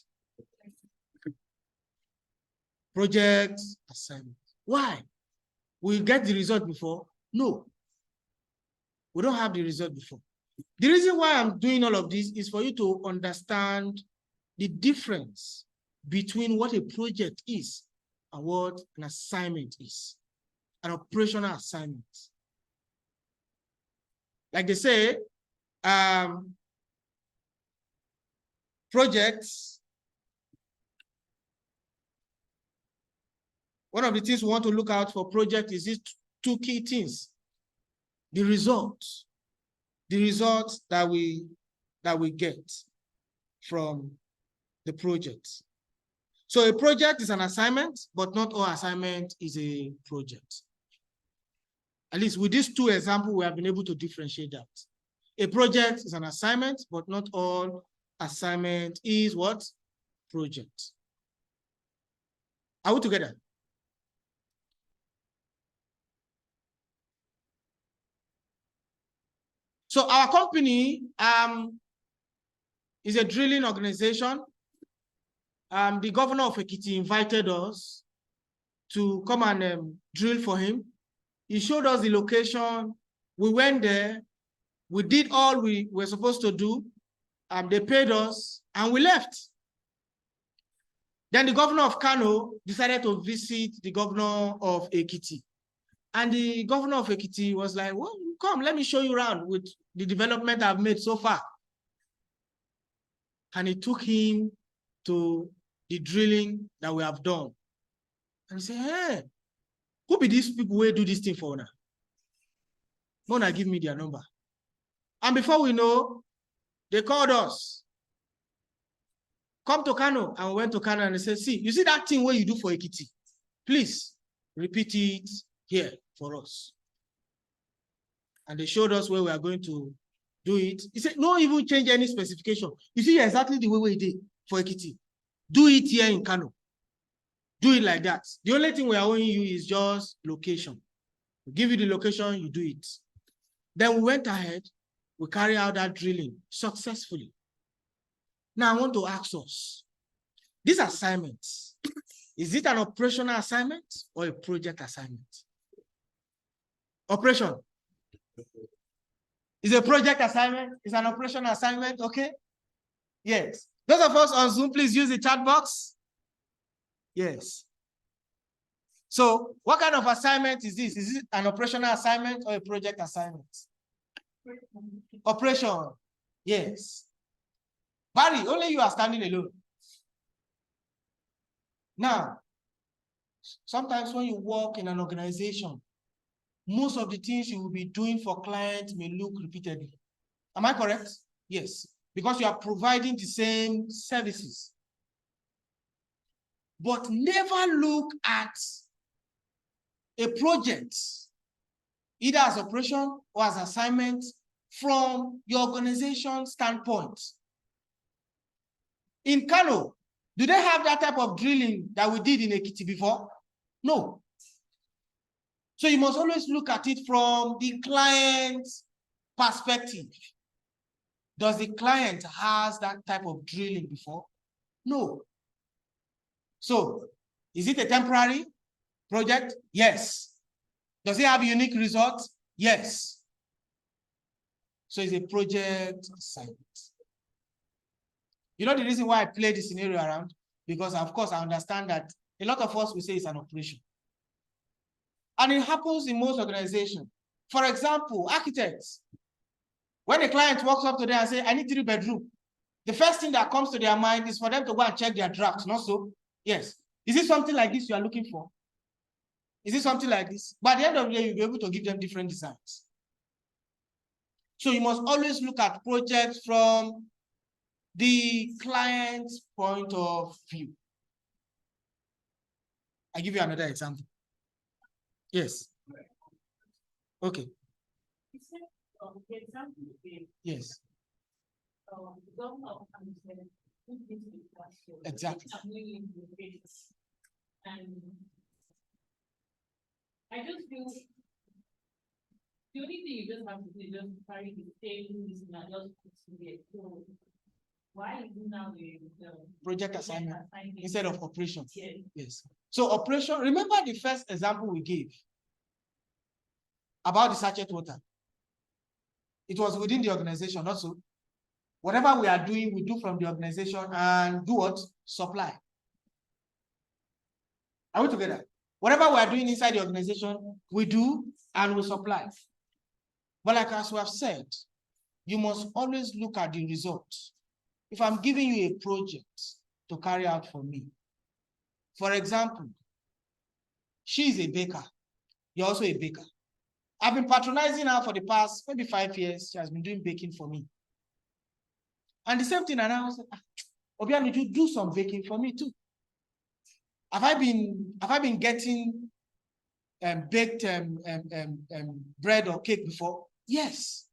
Project assignment. Why? We get the result before? No. We don't have the result before. The reason why I'm doing all of this is for you to understand the difference between what a project is and what an assignment is, an operational assignment. Like they say, projects one of the things we want to look out for project is these two key things. The results that we get from the project. So a project is an assignment, but not all assignment is a project. At least with these two examples, we have been able to differentiate that. A project is an assignment, but not all assignment is what? Project. Are we together? So our company is a drilling organization. The governor of Ekiti invited us to come and drill for him. He showed us the location. We went there. We did all we were supposed to do. They paid us and we left. Then the governor of Kano decided to visit the governor of Ekiti. And the governor of Ekiti was like, well, come, let me show you around with the development I've made so far. And he took him to the drilling that we have done. And he said, hey, who be these people who do this thing for now? Mona, give me their number. And before we know, they called us. Come to Kano. And we went to Kano and they said, see, you see that thing where you do for Ekiti? Please repeat it here for us. And they showed us where we are going to do it. He said, no, even change any specification. You see exactly the way we did for Ekiti. Do it here in Kano. Do it like that. The only thing we are owing you is just location. We give you the location, you do it. Then we went ahead, we carry out that drilling successfully. Now I want to ask us, this assignment, is it an operational assignment or a project assignment? Operation. Is a project assignment? Is an operational assignment? Okay. Yes. Those of us on Zoom, please use the chat box. Yes. So what kind of assignment is this? Is it an operational assignment or a project assignment? Operation. Yes. Barry, only you are standing alone. Now, sometimes when you work in an organization, most of the things you will be doing for clients may look repeatedly. Am I correct? Yes. Because you are providing the same services. But never look at a project, either as operation or as assignment, from your organization standpoint. In Kano, do they have that type of drilling that we did in Ekiti before? No. So you must always look at it from the client's perspective. Does the client has that type of drilling before? No. So, is it a temporary project? Yes. Does it have unique results? Yes. So it's a project assignment. You know the reason why I play this scenario around? Because of course I understand that a lot of us will say it's an operation. And it happens in most organizations. For example, architects. When a client walks up to them and says, I need 3 bedrooms, the first thing that comes to their mind is for them to go and check their drafts, not so? Yes. Is it something like this you are looking for? Is it something like this? But at the end of the day, you'll be able to give them different designs. So you must always look at projects from the client's point of view. I'll give you another example. Yes. Okay. The example you gave, Yes. the governor of Kano said, who gives the question? Exactly. And I just feel the only thing you just have to do is just carry the same list and just put it there. So why is it now the Project assignment instead of operation? Yes. Yes. So operation, remember the first example we gave about the sachet water. It was within the organization also. Whatever we are doing, we do from the organization and do what? Supply. Are we together? Whatever we are doing inside the organization, we do and we supply. But like as we have said, you must always look at the results. If I'm giving you a project to carry out for me, for example, She is a baker. You're also a baker. I've been patronizing her for the past maybe 5 years. She has been doing baking for me. And the same thing, and I was like, Obiano, you do some baking for me too. Have I been getting baked bread or cake before? Yes.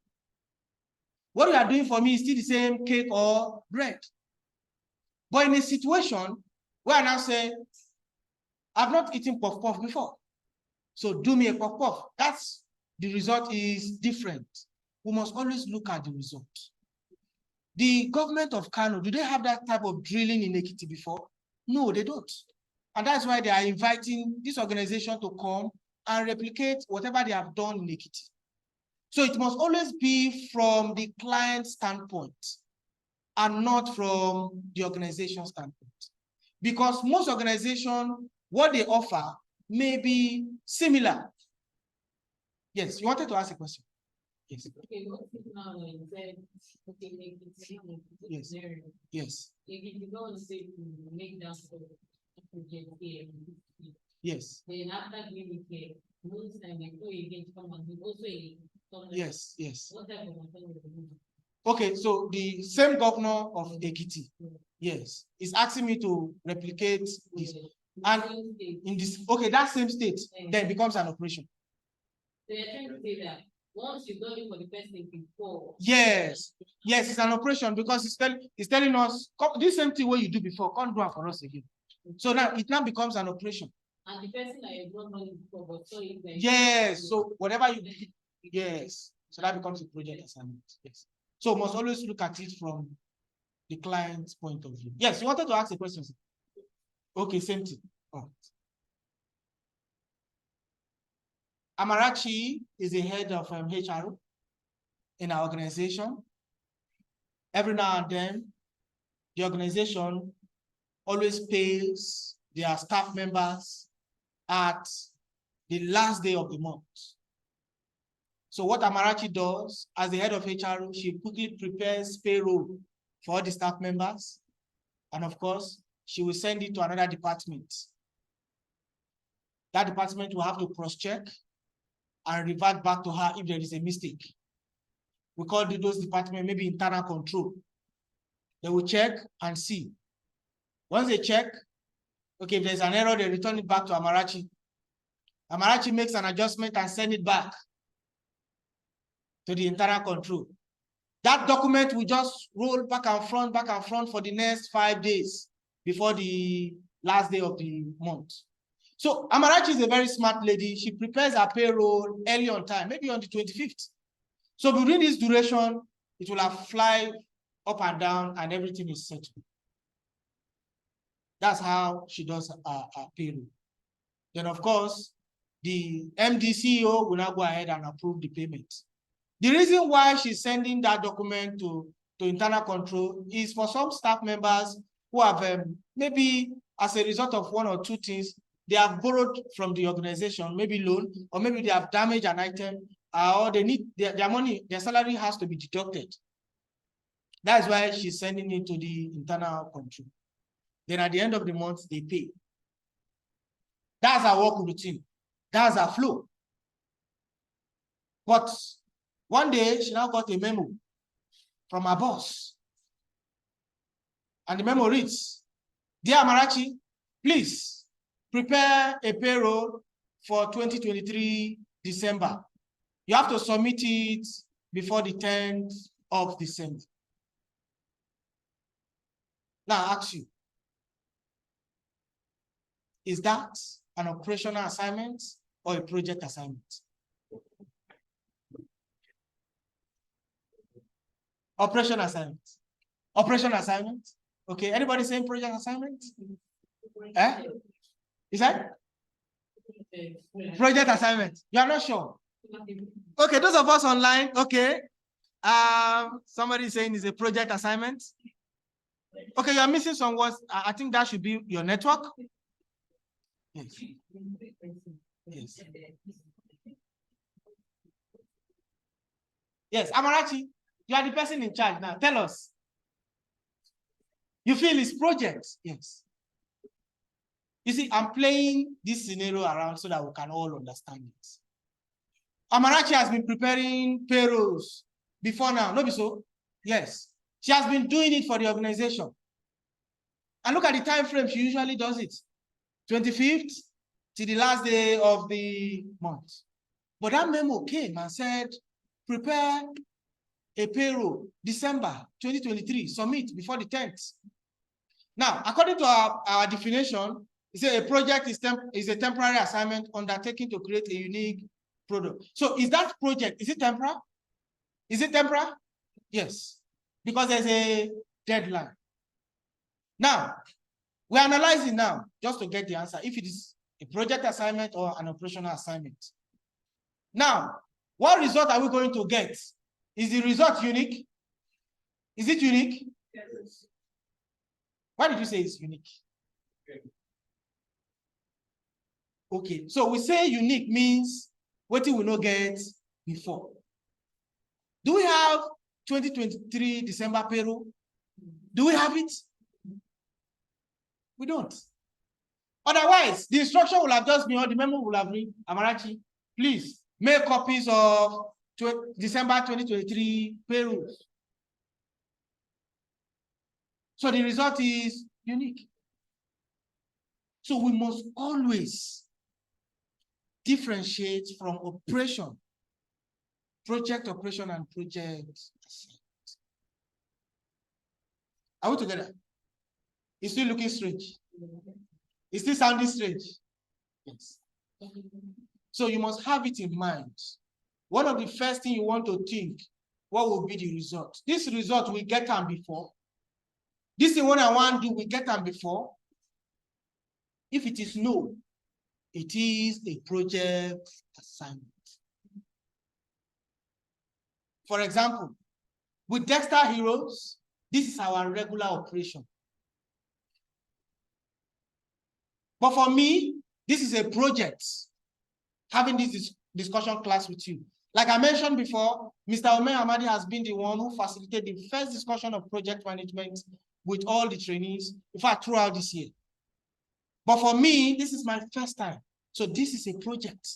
What you are doing for me is still the same cake or bread. But in a situation where I now say, I've not eaten puff puff before, so do me a puff puff. That's the result is different. We must always look at the result. The government of Kano, do they have that type of drilling in Ekiti before? No, they don't. And that's why they are inviting this organization to come and replicate whatever they have done in Ekiti. So it must always be from the client standpoint and not from the organization standpoint. Because most organizations, what they offer may be similar. Yes, you wanted to ask a question. Yes. Okay, what if now when you said, okay, make it Yes. there. Yes. If you don't say to make that for project here, Yes. then after doing it here, most time they go again to come and do also a. Yes. Yes. What type of material they do? Okay, so the same governor of Ekiti, yes, is asking me to replicate this. And in this, okay, that same state then becomes an operation. So you're trying to say that once you've done it for the person before. Yes, yes, it's an operation because it's telling us this same thing what you do before, can't do it for us again. So now it now becomes an operation. And the person that you've not done it before, but so it's like. Yes, so whatever you do, yes, so that becomes a project assignment. Yes. So must always look at it from the client's point of view. Yes, you wanted to ask a question. Okay, same thing. Oh. Amarachi is the head of HR in our organization. Every now and then, the organization always pays their staff members at the last day of the month. So what Amarachi does as the head of HR, she quickly prepares payroll for all the staff members. And of course, she will send it to another department. That department will have to cross-check and revert back to her if there is a mistake. We call those departments maybe internal control. They will check and see. Once they check, okay, if there's an error, they return it back to Amarachi. Amarachi makes an adjustment and send it back to the internal control. That document will just roll back and front for the next 5 days before the last day of the month. So Amarachi is a very smart lady. She prepares her payroll early on time, maybe on the 25th. So within this duration, it will have fly up and down and everything is settled. That's how she does her payroll. Then of course, the MD CEO will now go ahead and approve the payment. The reason why she's sending that document to internal control is for some staff members who have maybe as a result of one or two things, they have borrowed from the organization, maybe loan, or maybe they have damaged an item, or they need their money, their salary has to be deducted. That's why she's sending it to the internal control. Then at the end of the month, they pay. That's our work routine. That's our flow. But one day, she now got a memo from her boss. And the memo reads, "Dear Amarachi, please prepare a payroll for 2023 December. You have to submit it before the 10th of December." Now I ask you, is that an operational assignment or a project assignment? Operation assignment. Operation assignment. Okay, anybody saying project assignment? Eh? Is that? Project assignment. You are not sure? Okay, those of us online, okay. Somebody is saying it's a project assignment. Okay, you are missing some words. I think that should be your network. Yes. Yes. Yes, Amarachi, you are the person in charge now. Tell us. You feel it's project? Yes. You see, I'm playing this scenario around so that we can all understand it. Amarachi has been preparing payrolls before now, no be so? Yes. She has been doing it for the organization. And look at the time frame she usually does it. 25th to the last day of the month. But that memo came and said, prepare a payroll December 2023, submit before the 10th. Now, according to our definition, it says a project is a temporary assignment undertaken to create a unique product. So is that project, is it temporary? Is it temporary? Yes, because there's a deadline. Now, we're analyzing now just to get the answer, if it is a project assignment or an operational assignment. Now, what result are we going to get? Is the result unique? Is it unique? Yes. Why did you say it's unique? Okay, so we say unique means what we not get before. Do we have 2023 December payroll? Do we have it? We don't. Otherwise, the instruction will have just been, or the memo will have been, Amarachi, please make copies of December 2023 payrolls. So the result is unique. So we must always differentiate from operation, project operation and project assignment. Are we together? It's still looking strange. It's still sounding strange. Yes. So you must have it in mind. One of the first things you want to think, what will be the result? This result we get them before. This is what I want to do, we get them before. If it is no, it is a project assignment. For example, with Dexter Heroes, this is our regular operation. But for me, this is a project, having this discussion class with you. Like I mentioned before, Mr. Omer Amadi has been the one who facilitated the first discussion of project management with all the trainees, in fact, throughout this year. But for me, this is my first time. So this is a project.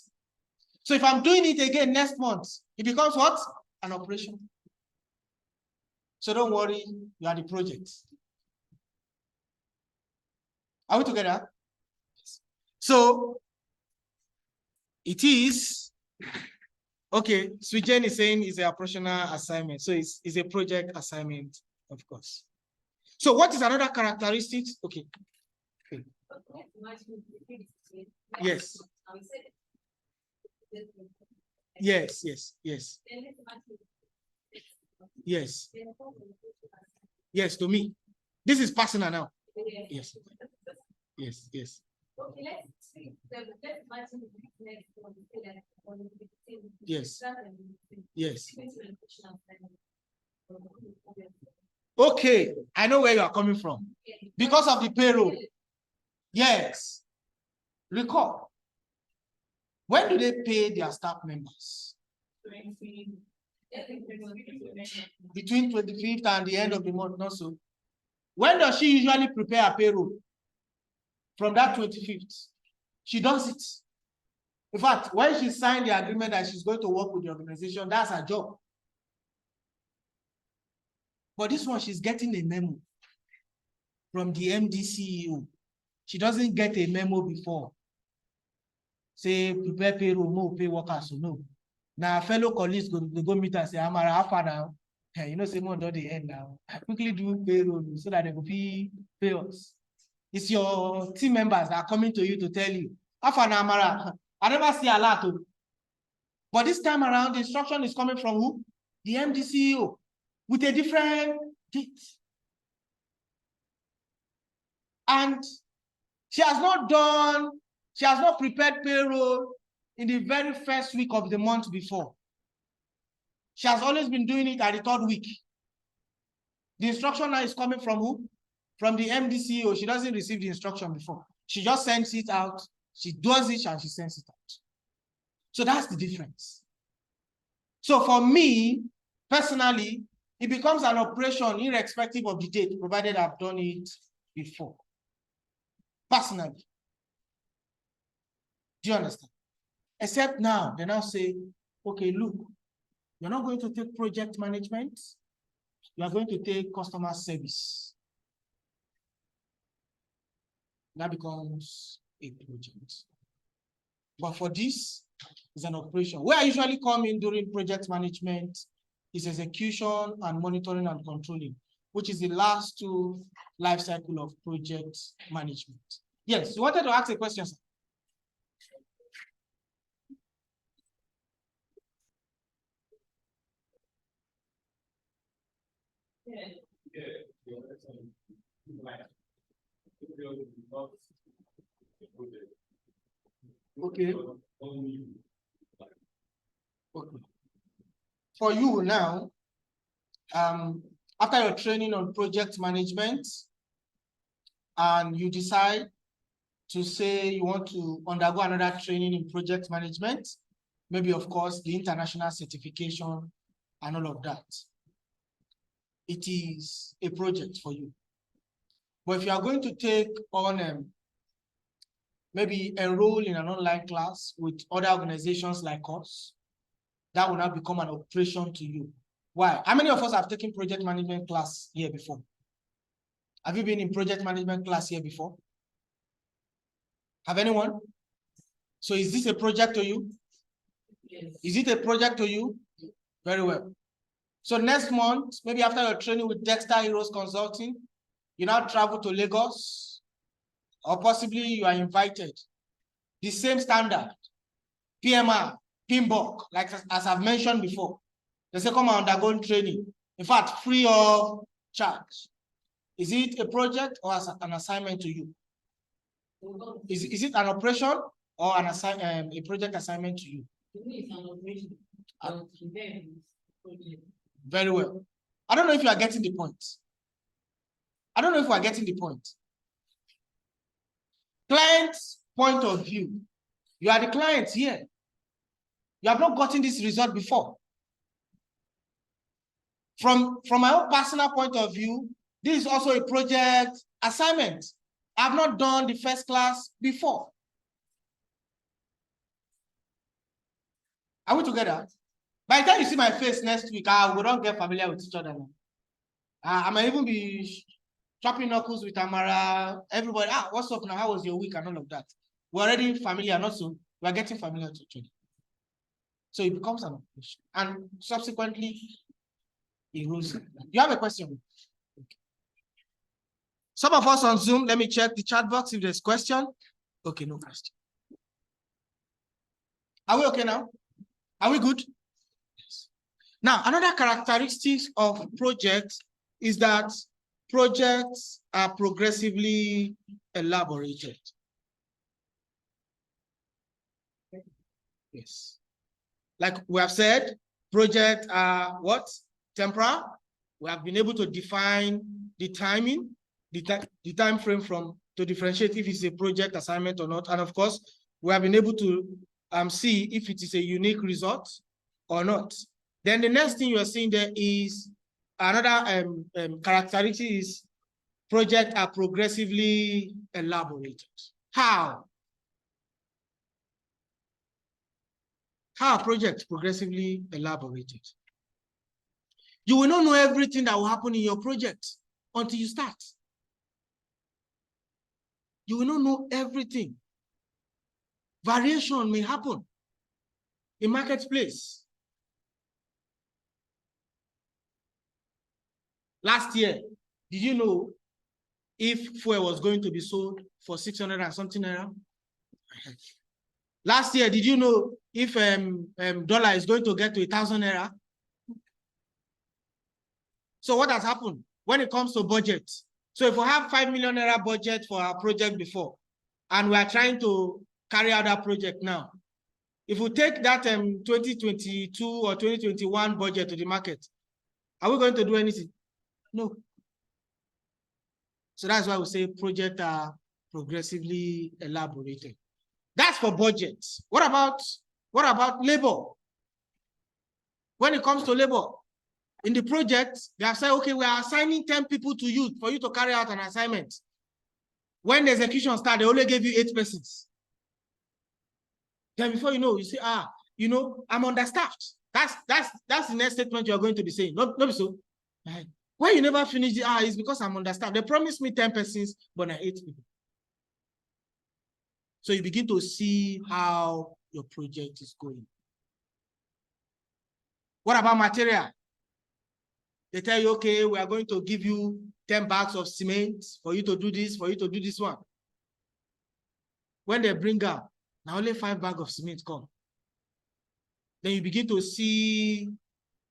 So if I'm doing it again next month, it becomes what? An operation. So don't worry, you are the project. Are we together? So it is, okay, Swijen is saying it's an operational assignment. So it's a project assignment, of course. So what is another characteristic? Okay. Yes. Yes, yes, yes. Yes. Yes, to me. This is personal now. Yes. Yes, yes. Okay, let's see. Let's match the next one. Yes. Yes. Okay, I know where you are coming from. Because of the payroll. Yes. Recall. When do they pay their staff members? Between 25th and the end of the month, not so. When does she usually prepare a payroll? From that 25th. She does it. In fact, when she signed the agreement that she's going to work with the organization, that's her job. But this one, she's getting a memo from the MD CEO. She doesn't get a memo before. Say, prepare payroll, no pay workers, so no. Now, fellow colleagues go meet and say, Amara, how far now? Hey, you know, say more the end now. I quickly do payroll so that they will pay us. It's your team members that are coming to you to tell you, how far now, Amara? I never see a lot. But this time around, the instruction is coming from who? The MD CEO with a different date. And she has not prepared payroll in the very first week of the month before. She has always been doing it at the third week. The instruction now is coming from who? From the MD CEO. She doesn't receive the instruction before. She just sends it out. She does it and she sends it out. So that's the difference. So for me, personally, it becomes an operation irrespective of the date, provided I've done it before. Personally. Do you understand? Except now, they now say, okay, look, you're not going to take project management, you are going to take customer service. That becomes a project. But for this, it's an operation. Where I usually come in during project management is execution and monitoring and controlling, which is the last two life cycle of project management. Yes, you wanted to ask a question, sir? Okay. Okay. For you now, after your training on project management, and you decide to say you want to undergo another training in project management, maybe of course the international certification and all of that, it is a project for you. But if you are going to take on maybe enroll in an online class with other organizations like us, that will now become an operation to you. Why? How many of us have taken project management class here before? Have you been in project management class here before? Have anyone? So is this a project to you? Yes. Is it a project to you? Very well. So next month, maybe after your training with Dexter Heroes Consulting, you now travel to Lagos, or possibly you are invited. The same standard, PMR, PMBOK, like as I've mentioned before. They say come and undergo training. In fact, free of charge. Is it a project or an assignment to you? Is it an operation or an a project assignment to you? To me, it's an operation. But to them, it's project. Very well. I don't know if you are getting the point. I don't know if we are getting the point. Client's point of view. You are the client here. You have not gotten this result before. From my own personal point of view, this is also a project assignment. I have not done the first class before. Are we together? By the time you see my face next week, we don't get familiar with each other now. I might even be chopping knuckles with Amara. Everybody, what's up now? How was your week and all of that? We're already familiar, not so. We're getting familiar to each other. So it becomes an operation. And subsequently, it rules. You have a question? Okay. Some of us on Zoom, let me check the chat box if there's question. Okay, no question. Are we okay now? Are we good? Yes. Now, another characteristic of projects is that projects are progressively elaborated. Yes. Like we have said, projects are what? Temporal. We have been able to define the timing, the time frame to differentiate if it's a project assignment or not. And of course, we have been able to see if it is a unique result or not. Then the next thing you are seeing there is another characteristic is projects are progressively elaborated. How? How are projects progressively elaborated? You will not know everything that will happen in your project until you start. You will not know everything. Variation may happen in marketplace. Last year, did you know if fuel was going to be sold for 600 and something naira? Last year, did you know if dollar is going to get to 1,000 naira? So what has happened when it comes to budget? So if we have 5 million naira budget for our project before, and we are trying to carry out that project now, if we take that 2022 or 2021 budget to the market, are we going to do anything? No. So that's why we say projects are progressively elaborated. That's for budgets. What about labor? When it comes to labor, in the project, they have said, okay, we are assigning 10 people to you for you to carry out an assignment. When the execution starts, they only gave you 8 persons. Then before you know, you say, I'm understaffed. That's the next statement you're going to be saying. Not so. Right. Why you never finish it's because I'm understaffed. They promised me 10 persons, but I 8 people. So you begin to see how your project is going. What about material? They tell you, okay, we are going to give you 10 bags of cement for you to do this, for you to do this one. When they bring up, now only 5 bags of cement come. Then you begin to see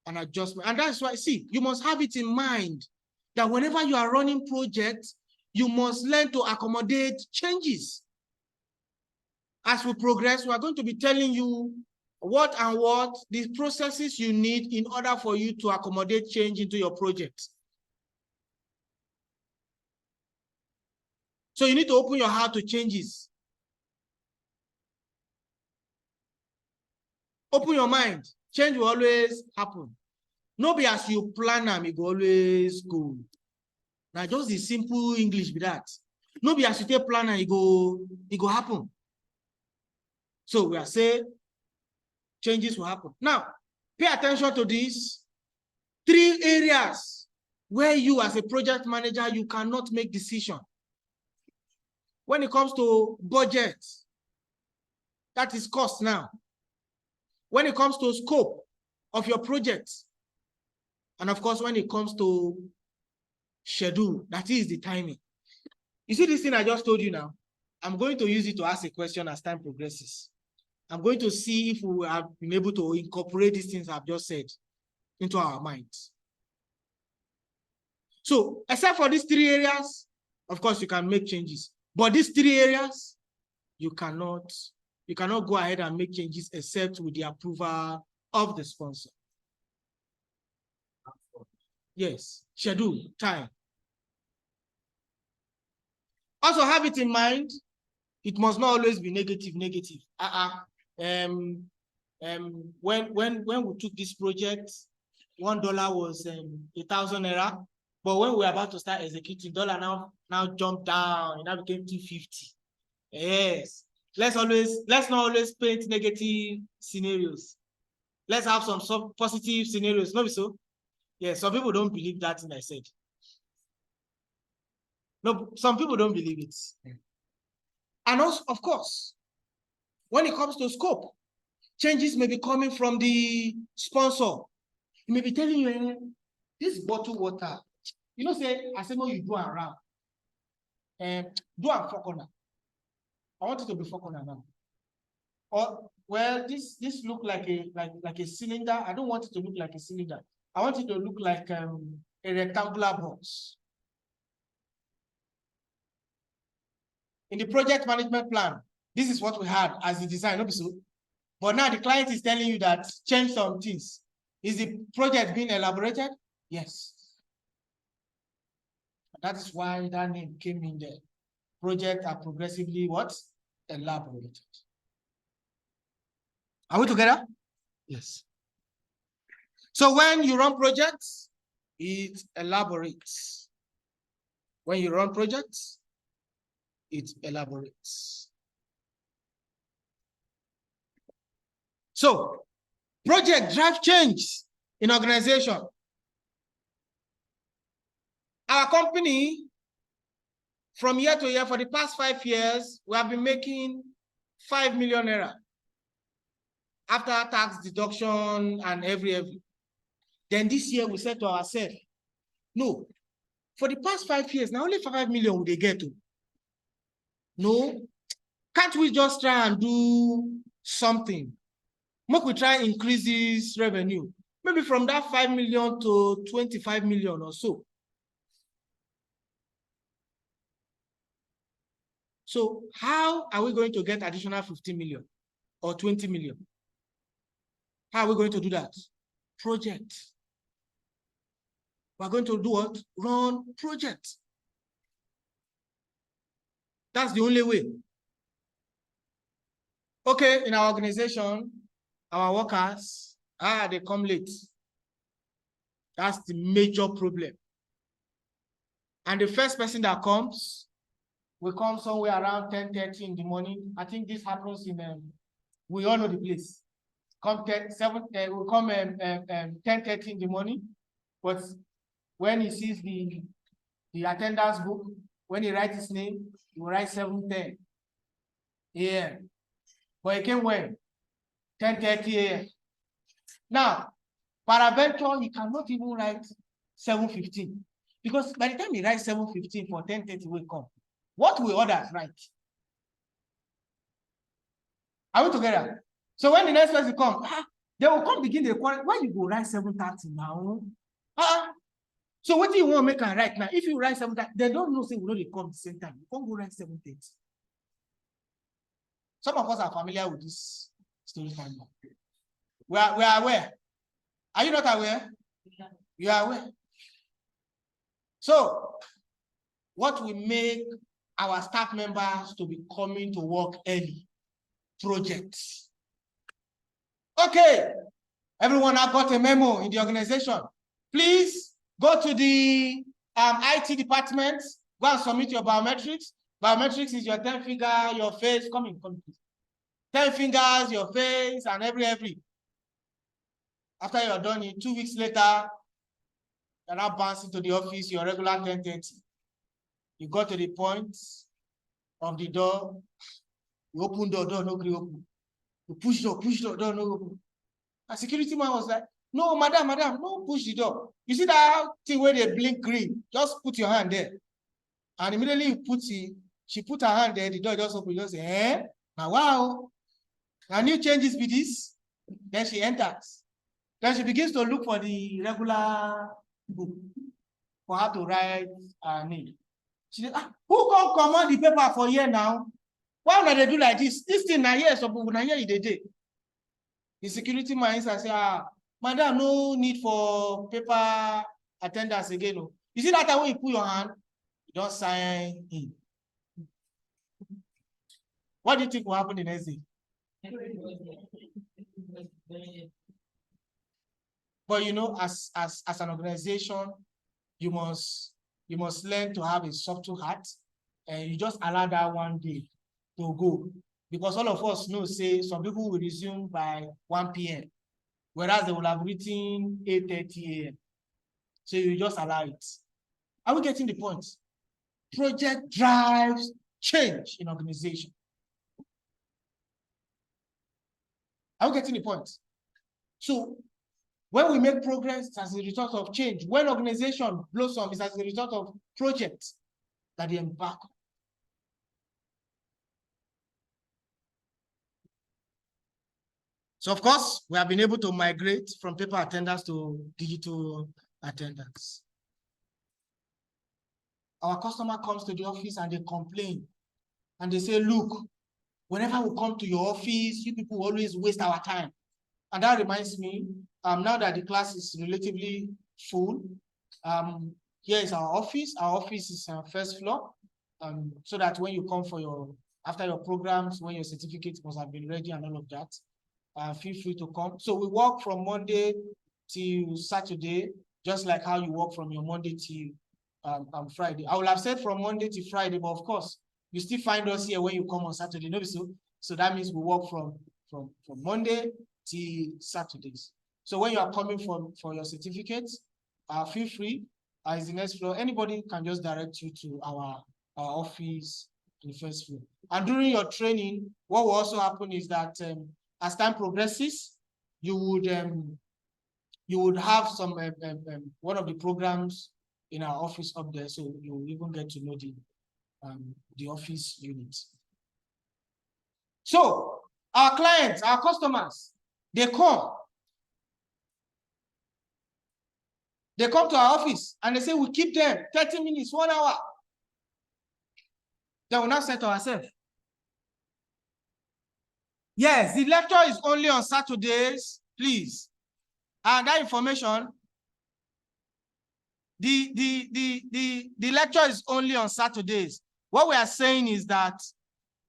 an adjustment. And that's why, see, you must have it in mind that whenever you are running projects, you must learn to accommodate changes. As we progress, we are going to be telling you what the processes you need in order for you to accommodate change into your project. So you need to open your heart to changes. Open your mind. Change will always happen. No be as you plan them, it will always go. Now just the simple English be that. No be as you take plan and it go happen. So we are saying changes will happen. Now, pay attention to these 3 areas where you as a project manager, you cannot make decision. When it comes to budget, that is cost now. When it comes to scope of your project, and of course, when it comes to schedule, that is the timing. You see this thing I just told you now? I'm going to use it to ask a question as time progresses. I'm going to see if we have been able to incorporate these things I've just said into our minds. So, except for these 3 areas, of course, you can make changes. But these 3 areas, you cannot go ahead and make changes except with the approval of the sponsor. Yes, schedule, time. Also have it in mind, it must not always be negative. When we took this project, $1 was 1,000 naira. But when we were about to start executing, dollar now jumped down, it now became 250. Yes. Let's not always paint negative scenarios. Let's have some positive scenarios. Not so. Yeah, some people don't believe that thing I said. No, some people don't believe it. And also, of course, when it comes to scope, changes may be coming from the sponsor. He may be telling you, this bottled water, say, I say, no, you do around. Do a 4 corner. I want it to be 4 corner now. Or, well, this look like a cylinder. I don't want it to look like a cylinder. I want it to look like a rectangular box. In the project management plan, this is what we had as the design episode. But now the client is telling you that change some things. Is the project being elaborated? Yes. That is why that name came in there. Projects are progressively what? Elaborated. Are we together? Yes. So when you run projects, it elaborates. When you run projects, it elaborates. So, project drive change in organization. Our company, from year to year, for the past 5 years, we have been making 5 million naira after tax deduction and every. Then this year we said to ourselves, no, for the past 5 years, now only 5 million would they get to. No, can't we just try and do something? Make we try increase this revenue. Maybe from that 5 million to 25 million or so. So how are we going to get additional 15 million or 20 million? How are we going to do that? Project. We're going to do what? Run project. That's the only way. Okay, in our organization, our workers, they come late. That's the major problem. And the first person that comes will come somewhere around 10:30 in the morning. I think this happens in We all know the place. Come 10:30 in the morning, but when he sees the attendance book, when he writes his name, he will write 7:10 a.m. But he came when? 10:30 a.m. Now, peradventure, he cannot even write 7:15 because by the time he writes 7:15 for 10:30 will come. What will others write? Are we together? So when the next person comes, they will come begin the quarrel. Why you go write 7:30 now? So what do you want to make and write now? If you write 7:30, they don't know, say we know they come at the same time. You can't go write 7:30. Some of us are familiar with this story time. We are aware. Are you not aware? You are aware. So, what will make our staff members to be coming to work early? Projects. Okay, everyone have got a memo in the organization. Please go to the IT department, go and submit your biometrics. Biometrics is your 10 finger, your face, come in, please. 10 fingers, your face, and every. After you're done, 2 weeks later, you're now bouncing to the office, your regular 10:30. You got to the point of the door, you open the door, no open. You push door, door, no open. A security man was like, no, madam, no push the door. You see that thing where they blink green? Just put your hand there. And immediately she put her hand there, the door just open, just say, now wow. Can you change this with this? Then she enters. Then she begins to look for the regular book for her to write her name. She said, who can command the paper for here now? Why would they do like this? This thing now here, so now here they did. The security man says, madam, no need for paper attendance again. No. You see that when you put your hand, you don't sign in. What do you think will happen the next day? But you know, as an organization, you must learn to have a subtle heart, and you just allow that one day to go. Because all of us know, say, some people will resume by 1 p.m., whereas they will have written 8:30 a.m. So you just allow it. Are we getting the point? Project drives change in organization. Are we getting the point? So when we make progress, it's as a result of change. When organization blossom, it's as a result of projects that they embark on. So of course, we have been able to migrate from paper attendance to digital attendance. Our customer comes to the office and they complain. And they say, look, whenever we come to your office, you people always waste our time. And that reminds me, now that the class is relatively full, here is our office. Our office is on first floor. So that when you come for after your programs, when your certificates must have been ready and all of that, feel free to come. So we work from Monday till Saturday, just like how you work from your Monday till Friday. I would have said from Monday to Friday, but of course, you still find us here when you come on Saturday. No, so that means we work from Monday till Saturdays. So when you are coming for your certificates, feel free. Is the next floor. Anybody can just direct you to our office in the first floor. And during your training, what will also happen is that as time progresses, you would have some one of the programs in our office up there, so you will even get to know the office unit. So our clients, our customers, they come to our office and they say we keep them 30 minutes, 1 hour. Then we now say to ourselves, yes, the lecture is only on Saturdays, please. And that information, the lecture is only on Saturdays. What we are saying is that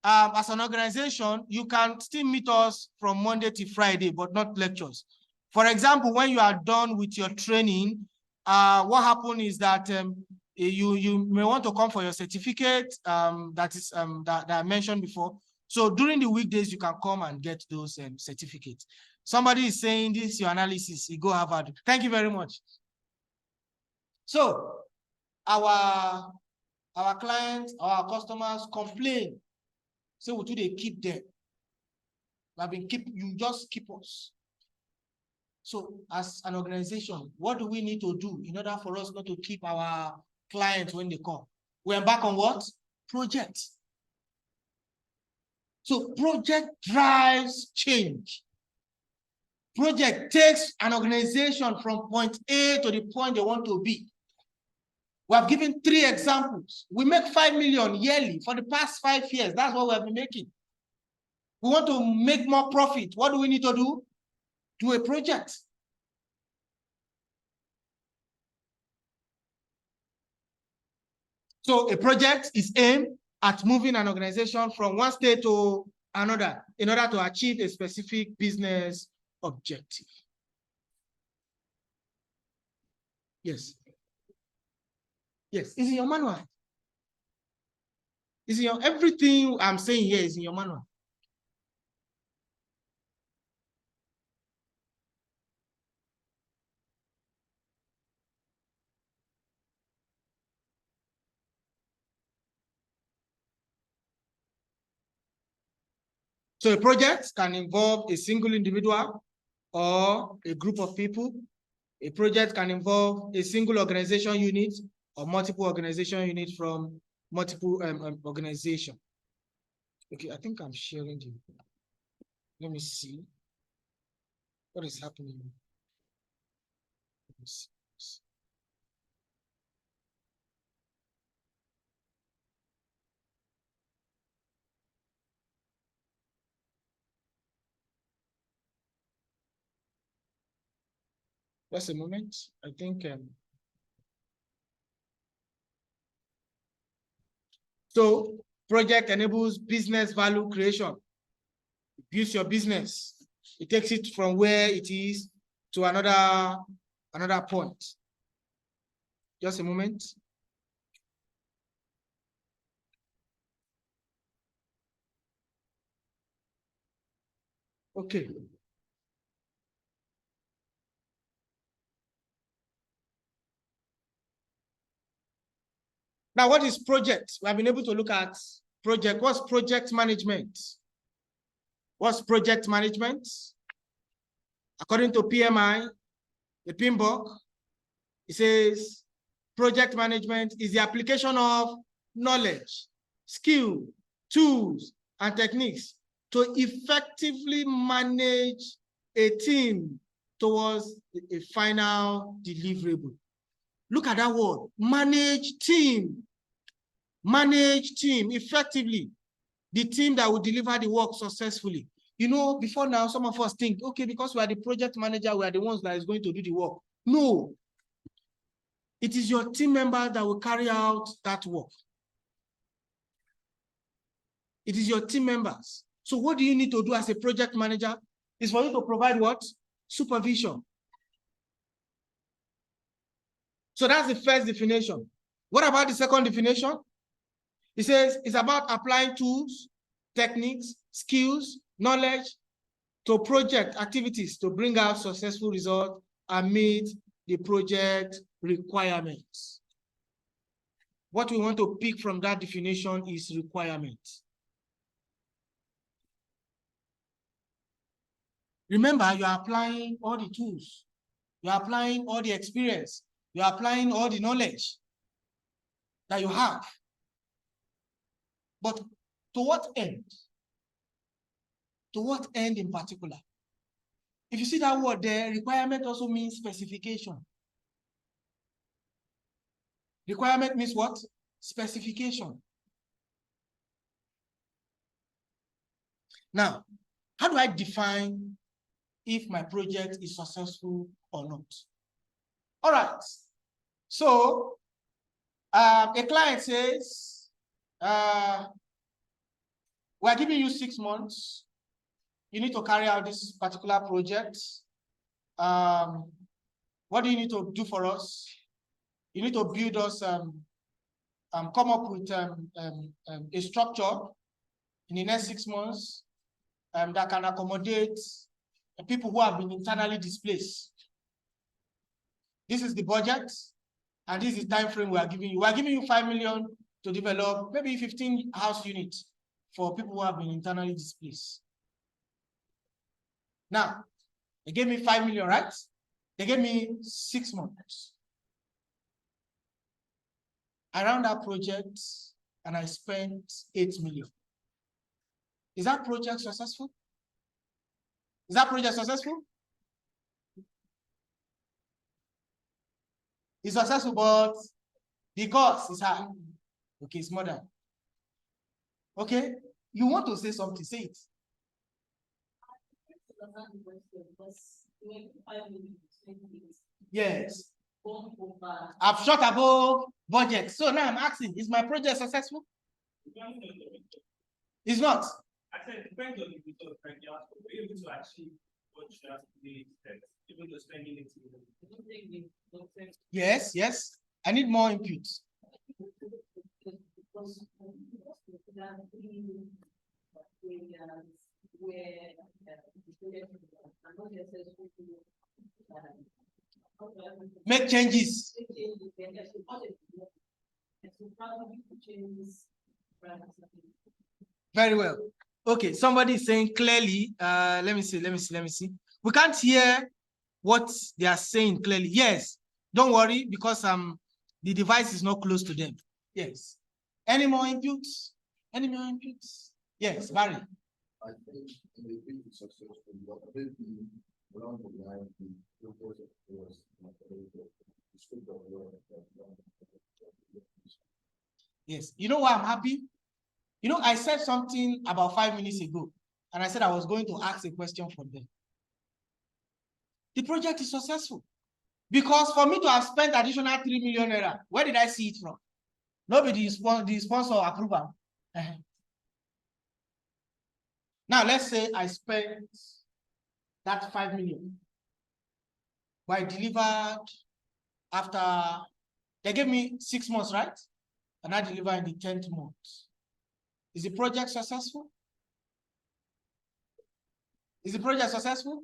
as an organization, you can still meet us from Monday to Friday, but not lectures. For example, when you are done with your training, what happened is that you may want to come for your certificate that I mentioned before. So during the weekdays, you can come and get those certificates. Somebody is saying this is your analysis, you go Harvard. Thank you very much. So our clients, our customers complain. So do they keep them? You just keep us. So as an organization, what do we need to do in order for us not to keep our clients when they come? We embark on what? Project. So project drives change. Project takes an organization from point A to the point they want to be. We have given 3 examples. We make 5 million yearly for the past 5 years. That's what we have been making. We want to make more profit. What do we need to do? Do a project. So a project is aimed at moving an organization from one state to another in order to achieve a specific business objective. Yes. Yes, it's in your manual. It's in your, everything I'm saying here is in your manual. So a project can involve a single individual or a group of people. A project can involve a single organization unit or multiple organization units from multiple organizations. Okay, I think I'm sharing the. Let me see what is happening. Let me see. Just a moment. I think so project enables business value creation. It builds your business. It takes it from where it is to another point. Just a moment. Okay. Now, what is project? We have been able to look at project. What's project management? What's project management? According to PMI, the PMBOK, it says project management is the application of knowledge, skill, tools, and techniques to effectively manage a team towards a final deliverable. Look at that word, manage team. Manage team effectively, the team that will deliver the work successfully. You know, before now, some of us think, okay, because we are the project manager, we are the ones that is going to do the work. No, it is your team members that will carry out that work. It is your team members. So what do you need to do as a project manager? Is for you to provide what? Supervision. So that's the first definition. What about the second definition? It says it's about applying tools, techniques, skills, knowledge to project activities to bring out successful results and meet the project requirements. What we want to pick from that definition is requirements. Remember, you are applying all the tools. You are applying all the experience. You are applying all the knowledge that you have. But to what end? To what end in particular? If you see that word there, requirement also means specification. Requirement means what? Specification. Now, how do I define if my project is successful or not? All right. So, a client says, we're giving you 6 months. You need to carry out this particular project. What do you need to do for us? You need to build us, come up with a structure in the next 6 months that can accommodate the people who have been internally displaced. This is the budget, and this is the time frame we are giving you. We are giving you 5 million to develop maybe 15 house units for people who have been internally displaced. Now, they gave me 5 million, right? They gave me 6 months. I ran that project and I spent 8 million. Is that project successful? Is that project successful? It's successful, but the cost is high. Okay, it's more than. Okay, you want to say something, say it. Yes. I've shot above budget. So now I'm asking, is my project successful? It's not. I said, it depends on the result, right? You have to be able to achieve what you have to be expected, even though spending it. Yes, yes. I need more input. Make changes. Very well. Okay, somebody is saying clearly, let me see. We can't hear what they are saying clearly. Yes, don't worry, because the device is not close to them. Yes. Any more inputs? Any more inputs? Yes, Barry. I think in the big successful, but maybe along the line, the project was not very good. The scope of work Yes. You know why I'm happy? You know, I said something about 5 minutes ago, and I said I was going to ask a question for them. The project is successful because for me to have spent additional 3 million naira, where did I see it from? Nobody the sponsor approval. Now let's say I spent that 5 million, but I delivered after they gave me 6 months, right? And I delivered in the 10th month. Is the project successful? Is the project successful?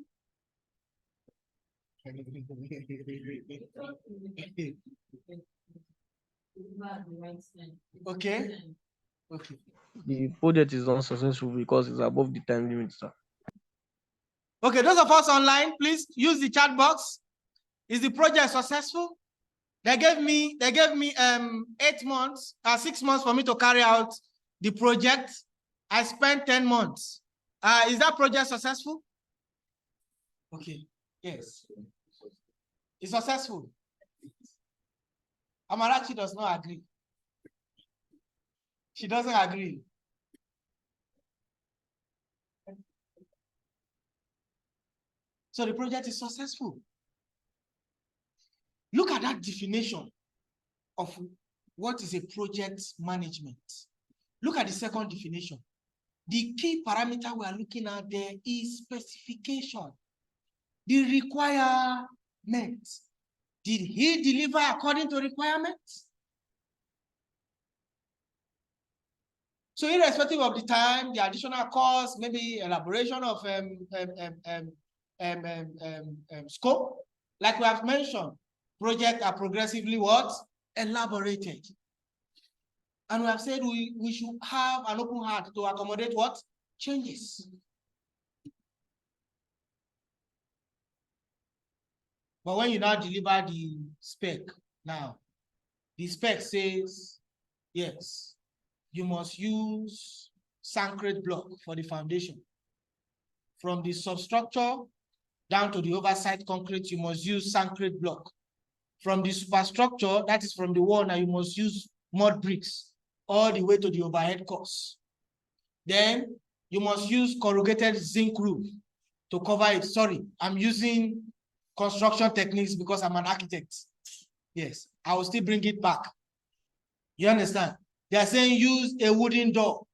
Okay. Okay. The project is not successful because it's above the time limit, sir. Okay, those of us online, please use the chat box. Is the project successful? They gave me 8 months, 6 months for me to carry out the project. I spent 10 months. Is that project successful? Okay. Yes. It's successful. Amarachi does not agree. She doesn't agree. So the project is successful. Look at that definition of what is a project management. Look at the second definition. The key parameter we are looking at there is specification. The requirement. Did he deliver according to requirements? So irrespective of the time, the additional cost, maybe elaboration of scope, like we have mentioned, projects are progressively what? Elaborated. And we have said we should have an open heart to accommodate what? Changes. But when you now deliver the spec, now, the spec says, yes, you must use Sancrete block for the foundation. From the substructure down to the oversight concrete, you must use Sancrete block. From the superstructure, that is from the wall, now you must use mud bricks all the way to the overhead course. Then you must use corrugated zinc roof to cover it. Sorry, I'm using construction techniques because I'm an architect. Yes, I will still bring it back. You understand? They are saying use a wooden door.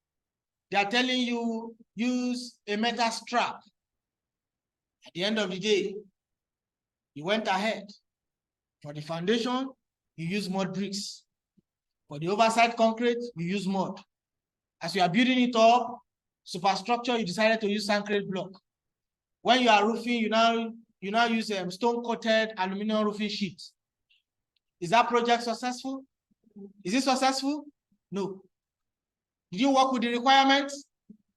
They are telling you use a metal strap. At the end of the day, you went ahead. For the foundation, you use mud bricks. For the oversight concrete, you use mud. As you are building it up, Superstructure, you decided to use concrete block. When you are roofing, you now use stone-coated aluminum roofing sheet. Is that project successful? Is it successful? No. Did you work with the requirements?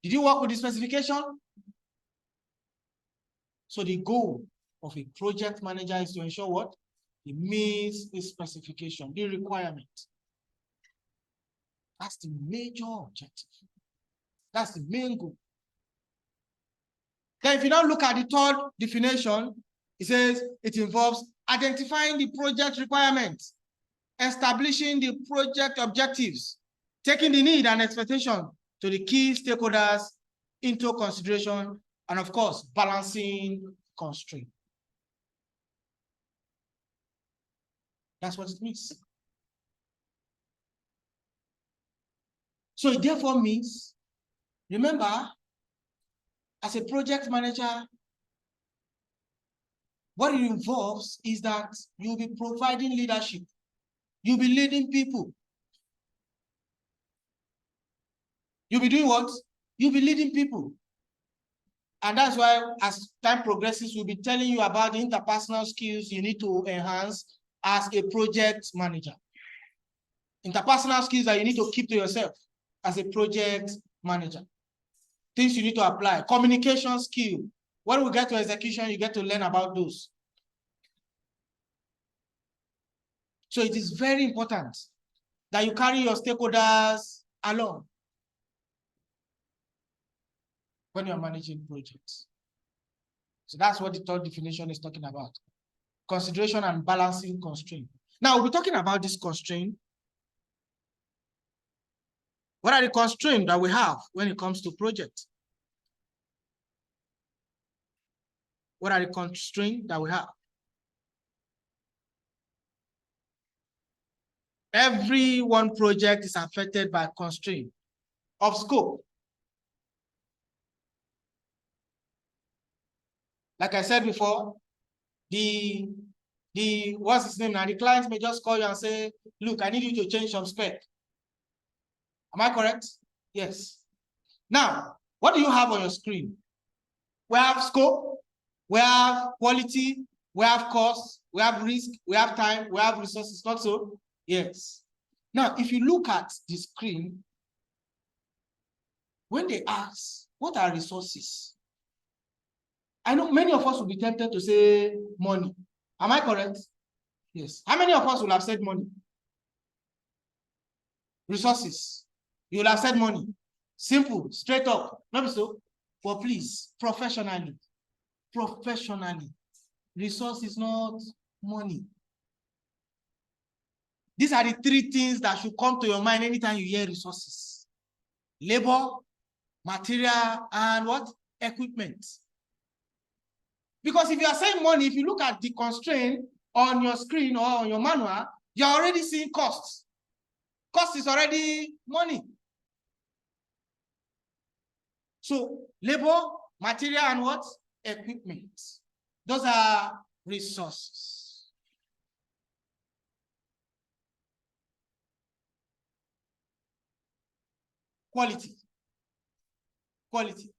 Did you work with the specification? So the goal of a project manager is to ensure what? It meets the specification, the requirement. That's the major objective. That's the main goal. Then if you now look at the third definition, it says it involves identifying the project requirements, establishing the project objectives, taking the need and expectation to the key stakeholders into consideration, and of course, balancing constraint. That's what it means. So it therefore means, remember, as a project manager, what it involves is that you'll be providing leadership. You'll be leading people. You'll be doing what? You'll be leading people. And that's why as time progresses, we'll be telling you about the interpersonal skills you need to enhance as a project manager. Interpersonal skills that you need to keep to yourself as a project manager. Things you need to apply. Communication skill. When we get to execution, you get to learn about those. So it is very important that you carry your stakeholders along when you're managing projects. So that's what the third definition is talking about. Consideration and balancing constraint. Now we'll be talking about this constraint. What are the constraints that we have when it comes to projects? What are the constraints that we have? Every one project is affected by constraint of scope. Like I said before, what's his name now? The client may just call you and say, look, I need you to change some spec. Am I correct? Yes. Now, what do you have on your screen? We have scope, we have quality, we have cost, we have risk, we have time, we have resources, not so? Yes. Now, if you look at the screen, when they ask, what are resources? I know many of us will be tempted to say money. Am I correct? Yes. How many of us will have said money? Resources. You will have said money. Simple, straight up. Not so. But please, professionally. Professionally. Resource is not money. These are the three things that should come to your mind anytime you hear resources. Labor, material, and what? Equipment. Because if you are saying money, if you look at the constraint on your screen or on your manual, you're already seeing costs. Cost is already money. So labor, material, and what? Equipment. Those are resources. Quality. Quality.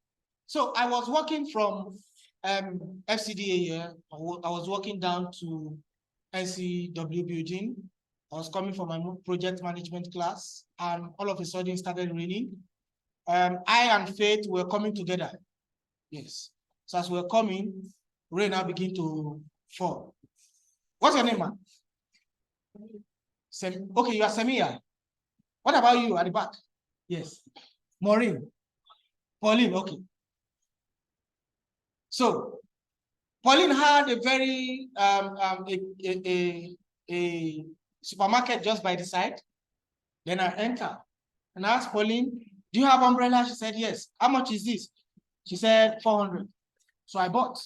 So I was working from FCDA here. I was walking down to NCW building. I was coming from my project management class, and all of a sudden it started raining. I and Faith were coming together. Yes. So as we were coming, rain now began to fall. What's your name, man? Okay, you are Samia. What about you at the back? Yes. Maureen. Pauline, okay. So, Pauline had a very, a supermarket just by the side. Then I entered and I asked Pauline, do you have umbrella? She said, yes. How much is this? She said, 400. So I bought.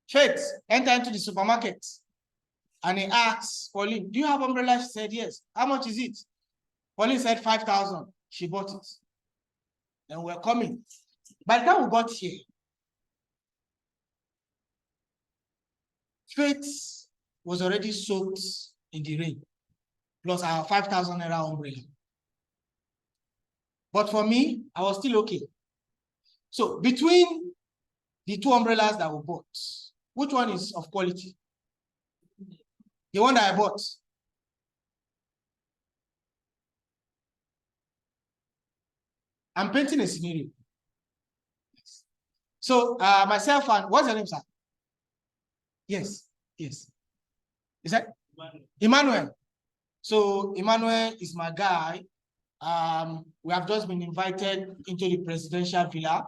Faith entered into the supermarket and he asked Pauline, do you have umbrella? She said, yes. How much is it? Pauline said, 5,000. She bought it. And we're coming. By the time we got here, Faith was already soaked in the rain, plus our 5,000 naira umbrella. But for me, I was still okay. So between the two umbrellas that we bought, which one is of quality? The one that I bought. I'm painting a scenario. So myself and what's your name, sir? Yes, yes. Is that Emmanuel? So Emmanuel is my guy. We have just been invited into the presidential villa.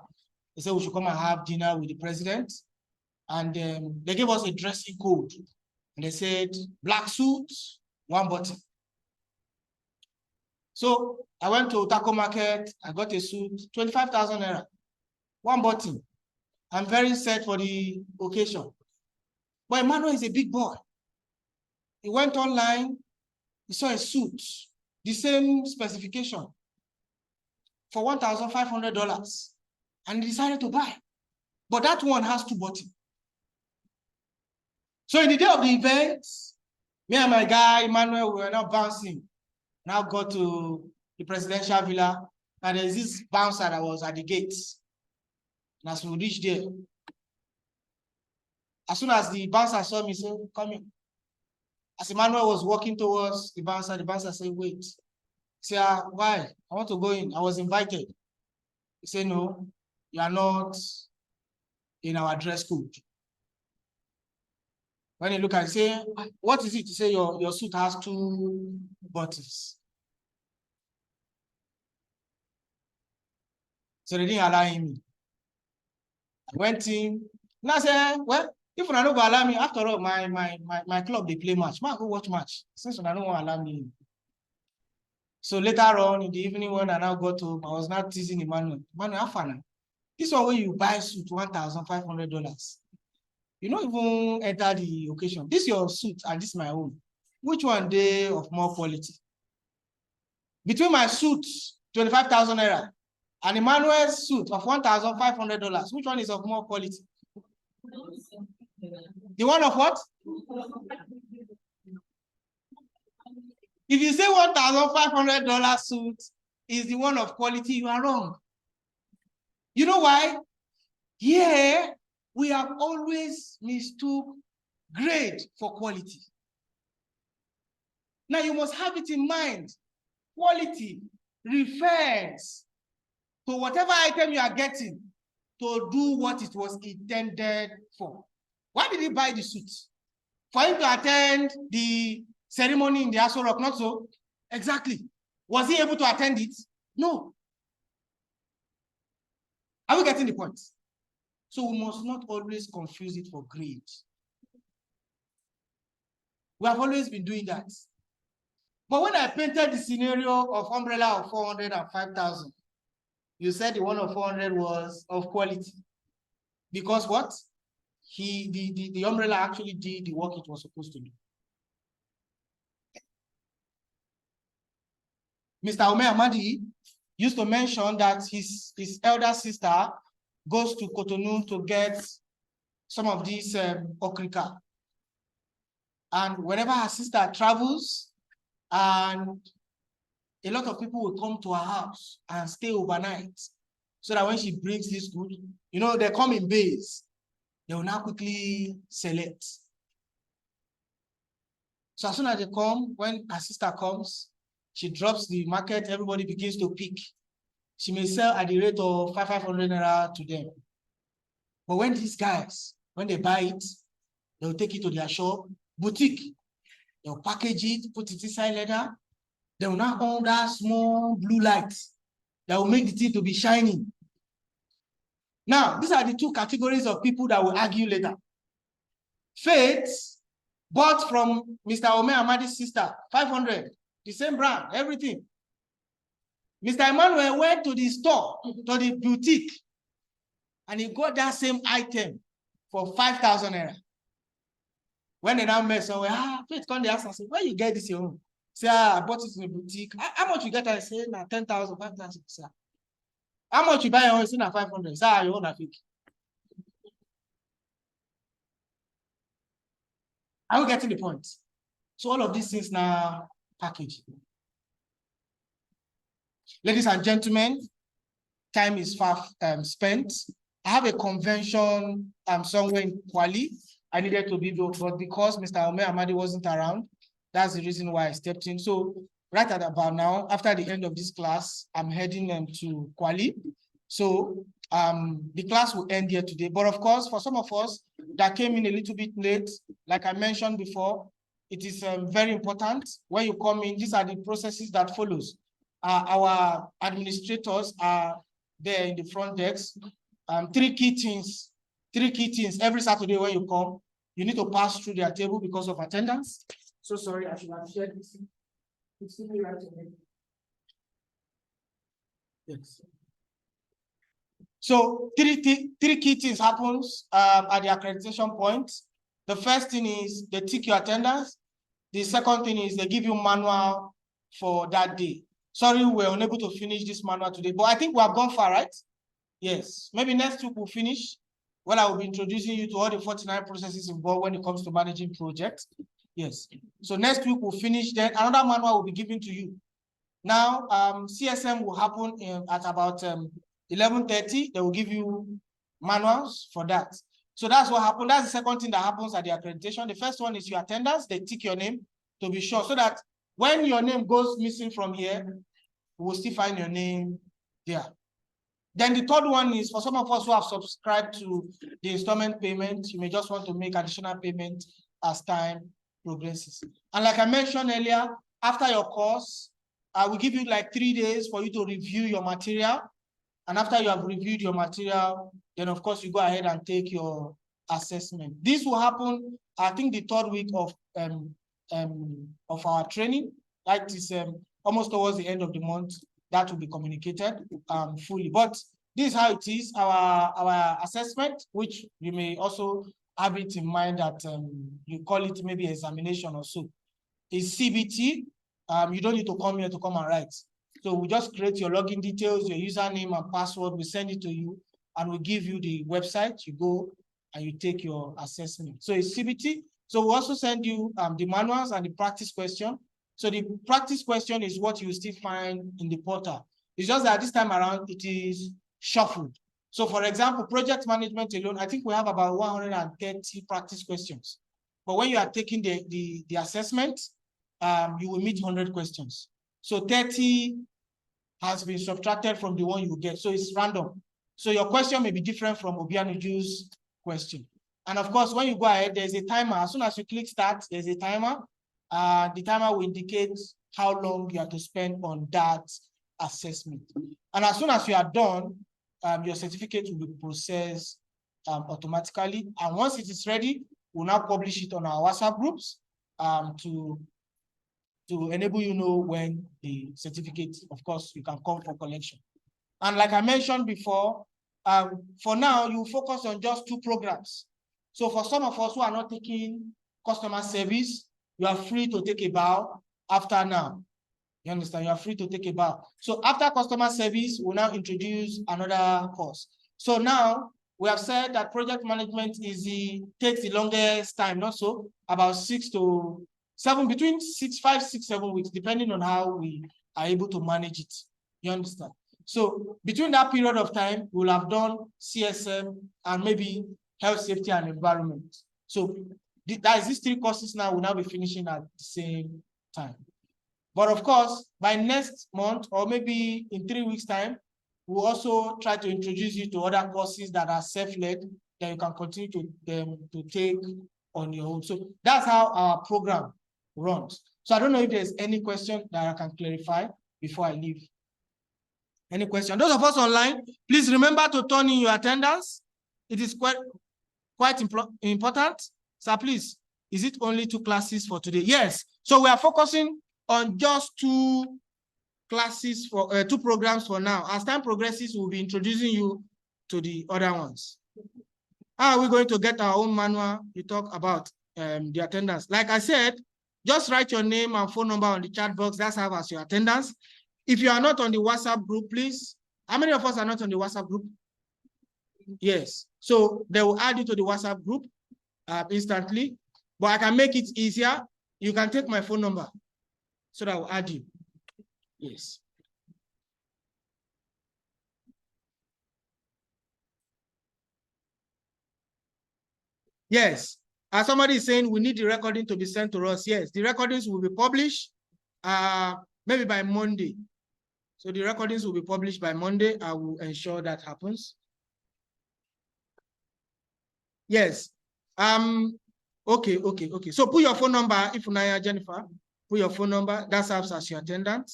They said we should come and have dinner with the president. And they gave us a dressing code. And they said, black suit, 1 button. So I went to Taco Market. I got a suit, 25,000 naira, 1 button. I'm very set for the occasion. But Emmanuel is a big boy. He went online. He saw a suit, the same specification, for $1,500, and he decided to buy. But that one has 2 buttons. So in the day of the event, me and my guy, Emmanuel, we were now bouncing. Now got to the presidential villa, and there's this bouncer that was at the gates. And as we reached there, as soon as the bouncer saw me, he said, come in. As Emmanuel was walking towards the bouncer said, wait. He said, why? I want to go in. I was invited. He said, no, you are not in our dress code. When you look at it, say, what is it? You say your suit has 2 buttons. So they didn't allow him. I went in. And I said, well, if I don't allow me, after all, my club, they play match. I go watch match. Since I don't want to allow me. So later on in the evening, when I now got home, I was not teasing Emmanuel. Emmanuel, how far now? This one where you buy suit $1,500. You don't even enter the occasion. This is your suit and this is my own. Which one they of more quality? Between my suit, 25,000 naira, and Emmanuel's suit of $1,500, which one is of more quality? The one of what? If you say $1,500 suit is the one of quality, you are wrong. You know why? Here, we have always mistook grade for quality. Now, you must have it in mind. Quality refers to whatever item you are getting to do what it was intended for. Why did he buy the suit? For him to attend the ceremony in the Aso Rock, not so? Exactly. Was he able to attend it? No. Are we getting the point? So we must not always confuse it for greed. We have always been doing that. But when I painted the scenario of umbrella of 400 and 5,000, you said the one of 400 was of quality. Because what? The umbrella actually did the work it was supposed to do. Mr. Omer Amadi used to mention that his elder sister goes to Cotonou to get some of these okrika. And whenever her sister travels, and a lot of people will come to her house and stay overnight, so that when she brings this food, you know, they come in bays. They will now quickly select. So as soon as they come, when her sister comes, she drops the market, everybody begins to pick. She may sell at the rate of 500 naira to them. But when these guys, when they buy it, they'll take it to their shop, boutique. They'll package it, put it inside leather. They will now on that small blue light that will make the thing to be shining. Now, these are the 2 categories of people that will argue later. Faith bought from Mr. Omer Amadi's sister, 500, the same brand, everything. Mr. Emmanuel went to the store, to the boutique, and he got that same item for 5,000 naira. When they now met somewhere, Faith come, they ask us, where you get this your own? Say, I bought it in the boutique. How much you get? I say, 10,000, 5,000. How much you buy your own? Say, 500. Say, your own, I think. Are we getting the point? So all of these things now packaged. Ladies and gentlemen, time is far spent. I have a convention somewhere in Kwali. I needed to be there, but because Mr. Omer Amadi wasn't around, that's the reason why I stepped in. So right at about now, after the end of this class, I'm heading to Kwali. So the class will end here today. But of course, for some of us that came in a little bit late, like I mentioned before, it is very important when you come in. These are the processes that follows. Our administrators are there in the front desk. Three key things every Saturday when you come, you need to pass through their table because of attendance. So sorry, I should have shared this. It's really right away. Yes. So three key things happens at the accreditation point. The first thing is they tick your attendance. The second thing is they give you manual for that day. Sorry, we're unable to finish this manual today, but I think we have gone far, right? Yes. Maybe next week we'll finish. Well, I will be introducing you to all the 49 processes involved when it comes to managing projects. Yes. So next week we'll finish. Then another manual will be given to you. Now, CSM will happen at about 11:30. They will give you manuals for that. So that's what happened. That's the second thing that happens at the accreditation. The first one is your attendance. They tick your name to be sure, so that when your name goes missing from here, we will still find your name there. Then the third one is for some of us who have subscribed to the installment payment, you may just want to make additional payment as time progresses. And like I mentioned earlier, after your course, I will give you like 3 days for you to review your material. And after you have reviewed your material, then of course you go ahead and take your assessment. This will happen, I think, the third week of our training. That is almost towards the end of the month. That will be communicated fully. But this is how it is. Our assessment, which you may also have it in mind that you call it maybe examination or so, is CBT. You don't need to come here to come and write. So we just create your login details, your username and password. We send it to you and we give you the website. You go and you take your assessment. So it's CBT. So we also send you the manuals and the practice question. So the practice question is what you still find in the portal. It's just that this time around it is shuffled. So for example, project management alone, I think we have about 130 practice questions. But when you are taking the assessment, you will meet 100 questions. So 30 has been subtracted from the one you get. So it's random. So your question may be different from Obianuju's question. And of course, when you go ahead, there's a timer. As soon as you click start, there's a timer. The timer will indicate how long you have to spend on that assessment. And as soon as you are done, your certificate will be processed automatically. And once it is ready, we'll now publish it on our WhatsApp groups to enable you know when the certificate, of course, you can come for collection. And like I mentioned before, for now, you focus on just 2 programs. So for some of us who are not taking customer service, you are free to take a bow after now. You understand? You are free to take a bow. So after customer service, we'll now introduce another course. So now we have said that project management takes the longest time, not so, about 6 to 7, between 5, 6, 7 weeks, depending on how we are able to manage it. You understand? So between that period of time, we'll have done CSM and maybe health, safety, and environment. So that is these 3 courses now will now be finishing at the same time. But of course, by next month or maybe in 3 weeks' time, we'll also try to introduce you to other courses that are self-led that you can continue to take on your own. So that's how our program runs. So I don't know if there's any question that I can clarify before I leave. Any question? Those of us online, please remember to turn in your attendance. It is quite important. So please, is it only 2 classes for today? Yes. So we are focusing on just 2 classes for 2 programs for now. As time progresses, we'll be introducing you to the other ones. How are we going to get our own manual? You talk about the attendance. Like I said, just write your name and phone number on the chat box. That's how as your attendance. If you are not on the WhatsApp group, please. How many of us are not on the WhatsApp group? Yes. So they will add you to the WhatsApp group instantly. But I can make it easier. You can take my phone number so that I will add you. Yes. Yes. As somebody is saying, we need the recording to be sent to us. Yes, the recordings will be published maybe by Monday. So the recordings will be published by Monday. I will ensure that happens. Yes. Okay. So put your phone number, Ifunanya Jennifer. Put your phone number. That serves as your attendant.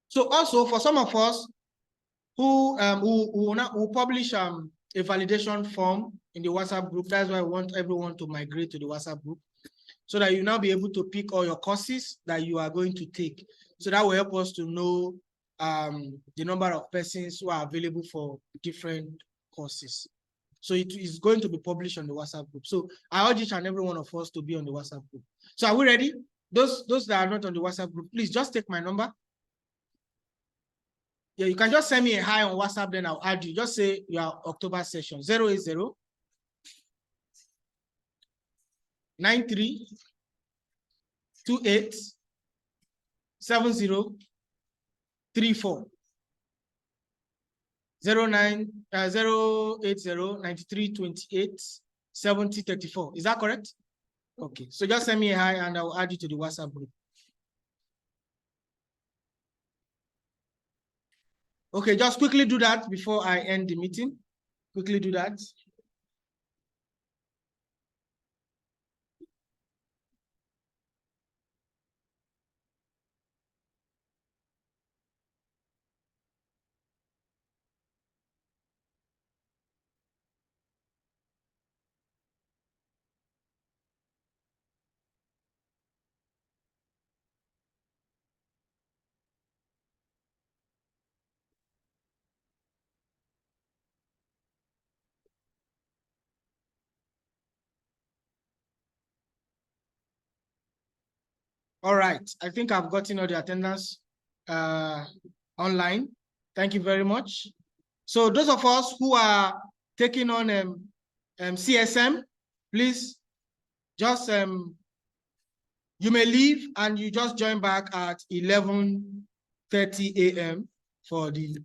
So also for some of us who will publish a validation form in the WhatsApp group. That's why I want everyone to migrate to the WhatsApp group, so that you now be able to pick all your courses that you are going to take. So that will help us to know the number of persons who are available for different courses. So it is going to be published on the WhatsApp group. So I urge each and every one of us to be on the WhatsApp group. So are we ready? Those that are not on the WhatsApp group, please just take my number. Yeah, you can just send me a hi on WhatsApp, then I'll add you. Just say your October session 080 93 28 70 34 080 93 28 70 34. Is that correct? Okay, so just send me a hi and I'll add you to the WhatsApp group. Okay, just quickly do that before I end the meeting. Quickly do that. All right, I think I've gotten all the attendance online. Thank you very much. So those of us who are taking on CSM, please just, you may leave and you just join back at 11:30 a.m. for the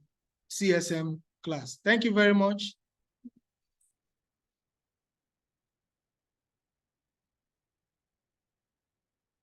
CSM class. Thank you very much.